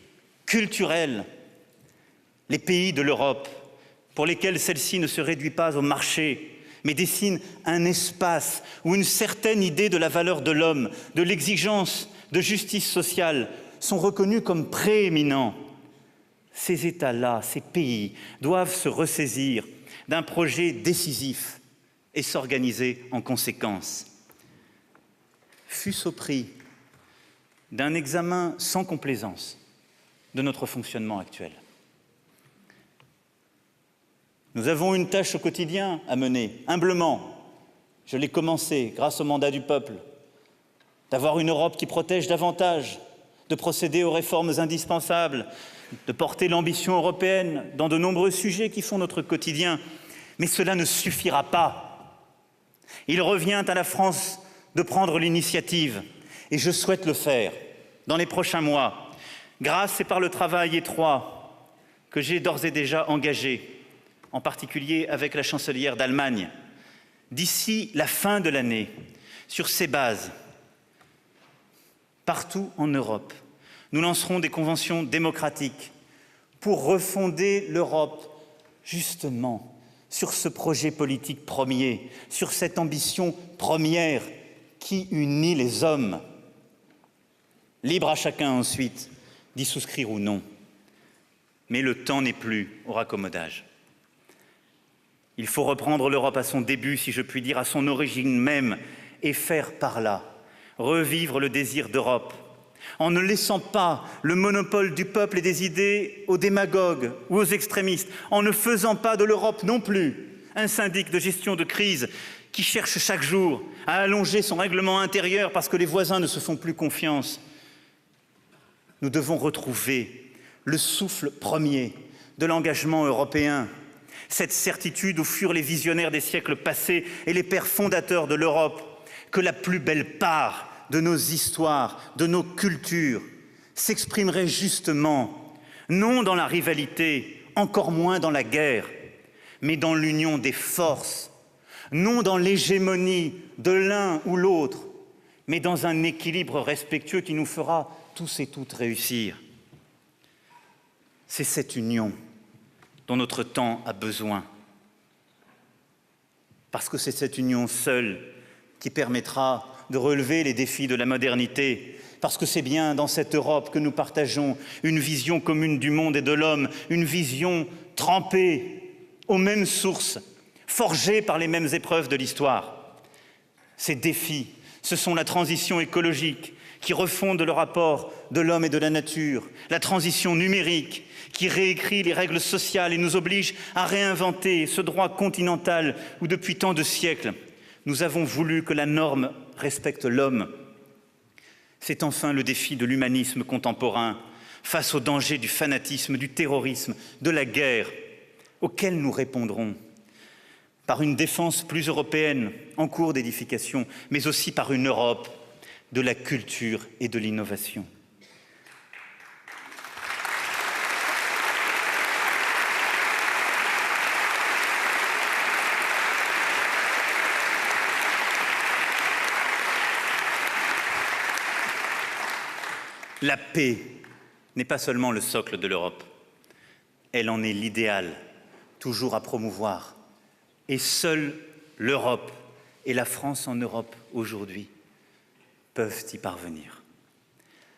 culturelle. Les pays de l'Europe, pour lesquels celle-ci ne se réduit pas au marché, mais dessine un espace où une certaine idée de la valeur de l'homme, de l'exigence de justice sociale, sont reconnus comme prééminents. Ces États-là, ces pays, doivent se ressaisir d'un projet décisif et s'organiser en conséquence. Fût-ce au prix d'un examen sans complaisance de notre fonctionnement actuel. Nous avons une tâche au quotidien à mener, humblement. Je l'ai commencé grâce au mandat du peuple, d'avoir une Europe qui protège davantage, de procéder aux réformes indispensables, de porter l'ambition européenne dans de nombreux sujets qui font notre quotidien. Mais cela ne suffira pas. Il revient à la France de prendre l'initiative, et je souhaite le faire dans les prochains mois, grâce et par le travail étroit que j'ai d'ores et déjà engagé, en particulier avec la chancelière d'Allemagne. D'ici la fin de l'année, sur ces bases, partout en Europe, nous lancerons des conventions démocratiques pour refonder l'Europe, justement, sur ce projet politique premier, sur cette ambition première qui unit les hommes. Libre à chacun ensuite d'y souscrire ou non. Mais le temps n'est plus au raccommodage. Il faut reprendre l'Europe à son début, si je puis dire, à son origine même, et faire par là revivre le désir d'Europe, en ne laissant pas le monopole du peuple et des idées aux démagogues ou aux extrémistes, en ne faisant pas de l'Europe non plus un syndic de gestion de crise qui cherche chaque jour à allonger son règlement intérieur parce que les voisins ne se font plus confiance. Nous devons retrouver le souffle premier de l'engagement européen, cette certitude où furent les visionnaires des siècles passés et les pères fondateurs de l'Europe, que la plus belle part de nos histoires, de nos cultures, s'exprimerait justement, non dans la rivalité, encore moins dans la guerre, mais dans l'union des forces, non dans l'hégémonie de l'un ou l'autre, mais dans un équilibre respectueux qui nous fera tous et toutes réussir. C'est cette union dont notre temps a besoin, parce que c'est cette union seule qui permettra de relever les défis de la modernité, parce que c'est bien dans cette Europe que nous partageons une vision commune du monde et de l'homme, une vision trempée aux mêmes sources, forgée par les mêmes épreuves de l'histoire. Ces défis, ce sont la transition écologique qui refonde le rapport de l'homme et de la nature, la transition numérique qui réécrit les règles sociales et nous oblige à réinventer ce droit continental où depuis tant de siècles, nous avons voulu que la norme respecte l'homme. C'est enfin le défi de l'humanisme contemporain face aux dangers du fanatisme, du terrorisme, de la guerre, auquel nous répondrons par une défense plus européenne en cours d'édification, mais aussi par une Europe de la culture et de l'innovation. La paix n'est pas seulement le socle de l'Europe, elle en est l'idéal, toujours à promouvoir. Et seule l'Europe et la France en Europe aujourd'hui peuvent y parvenir.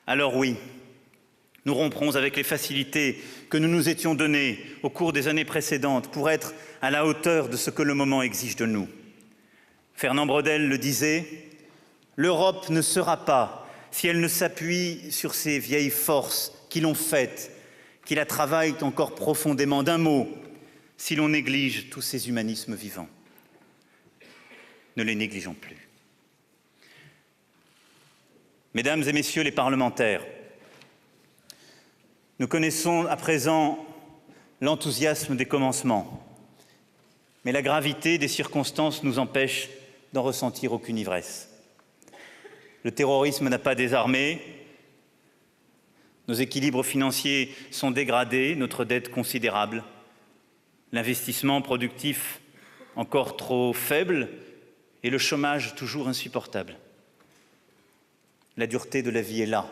Alors oui, nous romprons avec les facilités que nous nous étions données au cours des années précédentes pour être à la hauteur de ce que le moment exige de nous. Fernand Braudel le disait, l'Europe ne sera pas si elle ne s'appuie sur ces vieilles forces qui l'ont faite, qui la travaillent encore profondément. D'un mot, si l'on néglige tous ces humanismes vivants. Ne les négligeons plus. Mesdames et messieurs les parlementaires, nous connaissons à présent l'enthousiasme des commencements, mais la gravité des circonstances nous empêche d'en ressentir aucune ivresse. Le terrorisme n'a pas désarmé, nos équilibres financiers sont dégradés, notre dette considérable, l'investissement productif encore trop faible et le chômage toujours insupportable. La dureté de la vie est là,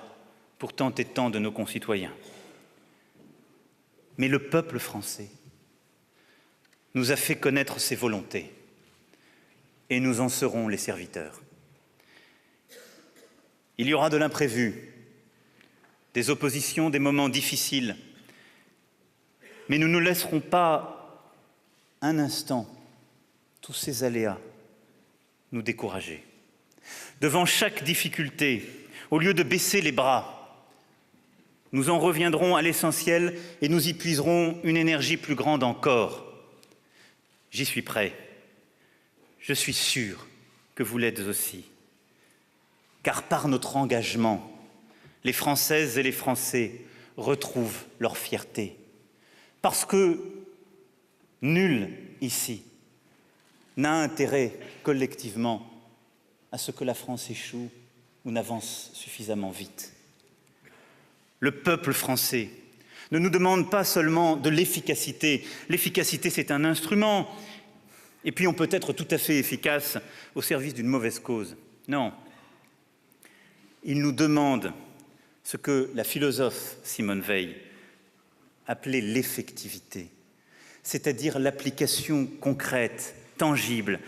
pour tant et tant de nos concitoyens. Mais le peuple français nous a fait connaître ses volontés et nous en serons les serviteurs. Il y aura de l'imprévu, des oppositions, des moments difficiles, mais nous ne laisserons pas un instant tous ces aléas nous décourager. Devant chaque difficulté, au lieu de baisser les bras, nous en reviendrons à l'essentiel et nous y puiserons une énergie plus grande encore. J'y suis prêt. Je suis sûr que vous l'êtes aussi. Car par notre engagement, les Françaises et les Français retrouvent leur fierté. Parce que nul ici n'a intérêt collectivement à ce que la France échoue ou n'avance suffisamment vite. Le peuple français ne nous demande pas seulement de l'efficacité. L'efficacité, c'est un instrument. Et puis on peut être tout à fait efficace au service d'une mauvaise cause. Non. Il nous demande ce que la philosophe Simone Veil appelait l'effectivité, c'est-à-dire l'application concrète, tangible,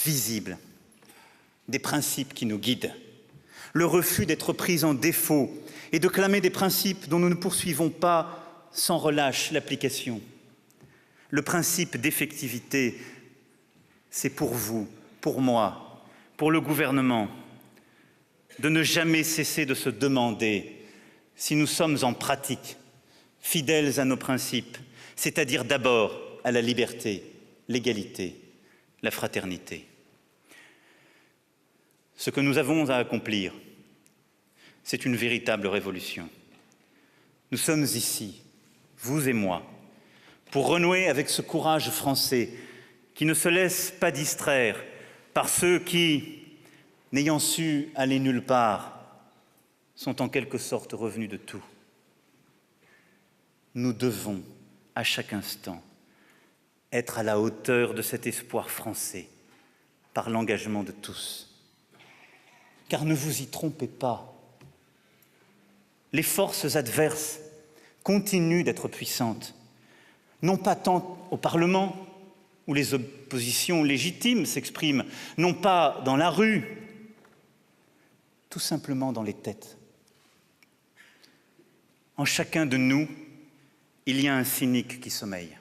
visible des principes qui nous guident, le refus d'être pris en défaut et de clamer des principes dont nous ne poursuivons pas sans relâche l'application. Le principe d'effectivité, c'est pour vous, pour moi, pour le gouvernement, de ne jamais cesser de se demander si nous sommes en pratique fidèles à nos principes, c'est-à-dire d'abord à la liberté, l'égalité, la fraternité. Ce que nous avons à accomplir, c'est une véritable révolution. Nous sommes ici, vous et moi, pour renouer avec ce courage français qui ne se laisse pas distraire par ceux qui, n'ayant su aller nulle part, sont en quelque sorte revenus de tout. Nous devons, à chaque instant, être à la hauteur de cet espoir français par l'engagement de tous. Car ne vous y trompez pas, les forces adverses continuent d'être puissantes, non pas tant au Parlement où les oppositions légitimes s'expriment, non pas dans la rue, tout simplement dans les têtes. En chacun de nous, il y a un cynique qui sommeille.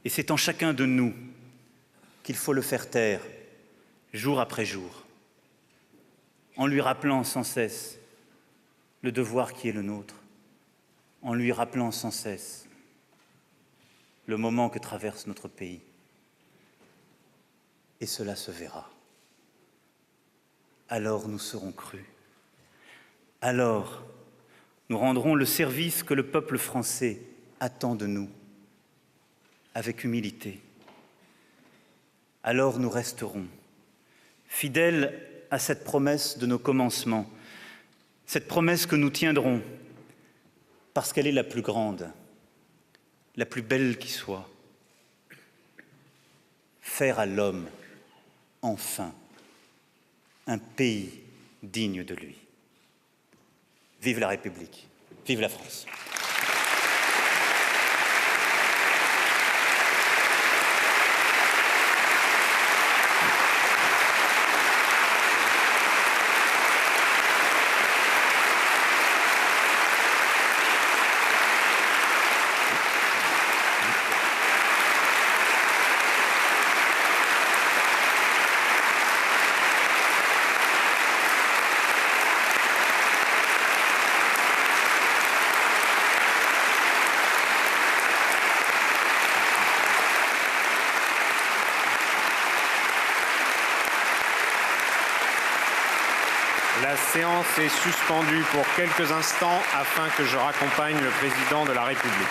Et c'est en chacun de nous qu'il faut le faire taire, jour après jour, en lui rappelant sans cesse le devoir qui est le nôtre, en lui rappelant sans cesse le moment que traverse notre pays. Et cela se verra. Alors nous serons crus. Alors nous rendrons le service que le peuple français attend de nous, avec humilité. Alors nous resterons fidèles à cette promesse de nos commencements, cette promesse que nous tiendrons, parce qu'elle est la plus grande, la plus belle qui soit. Faire à l'homme, enfin, un pays digne de lui. Vive la République, vive la France. La séance est suspendue pour quelques instants afin que je raccompagne le président de la République.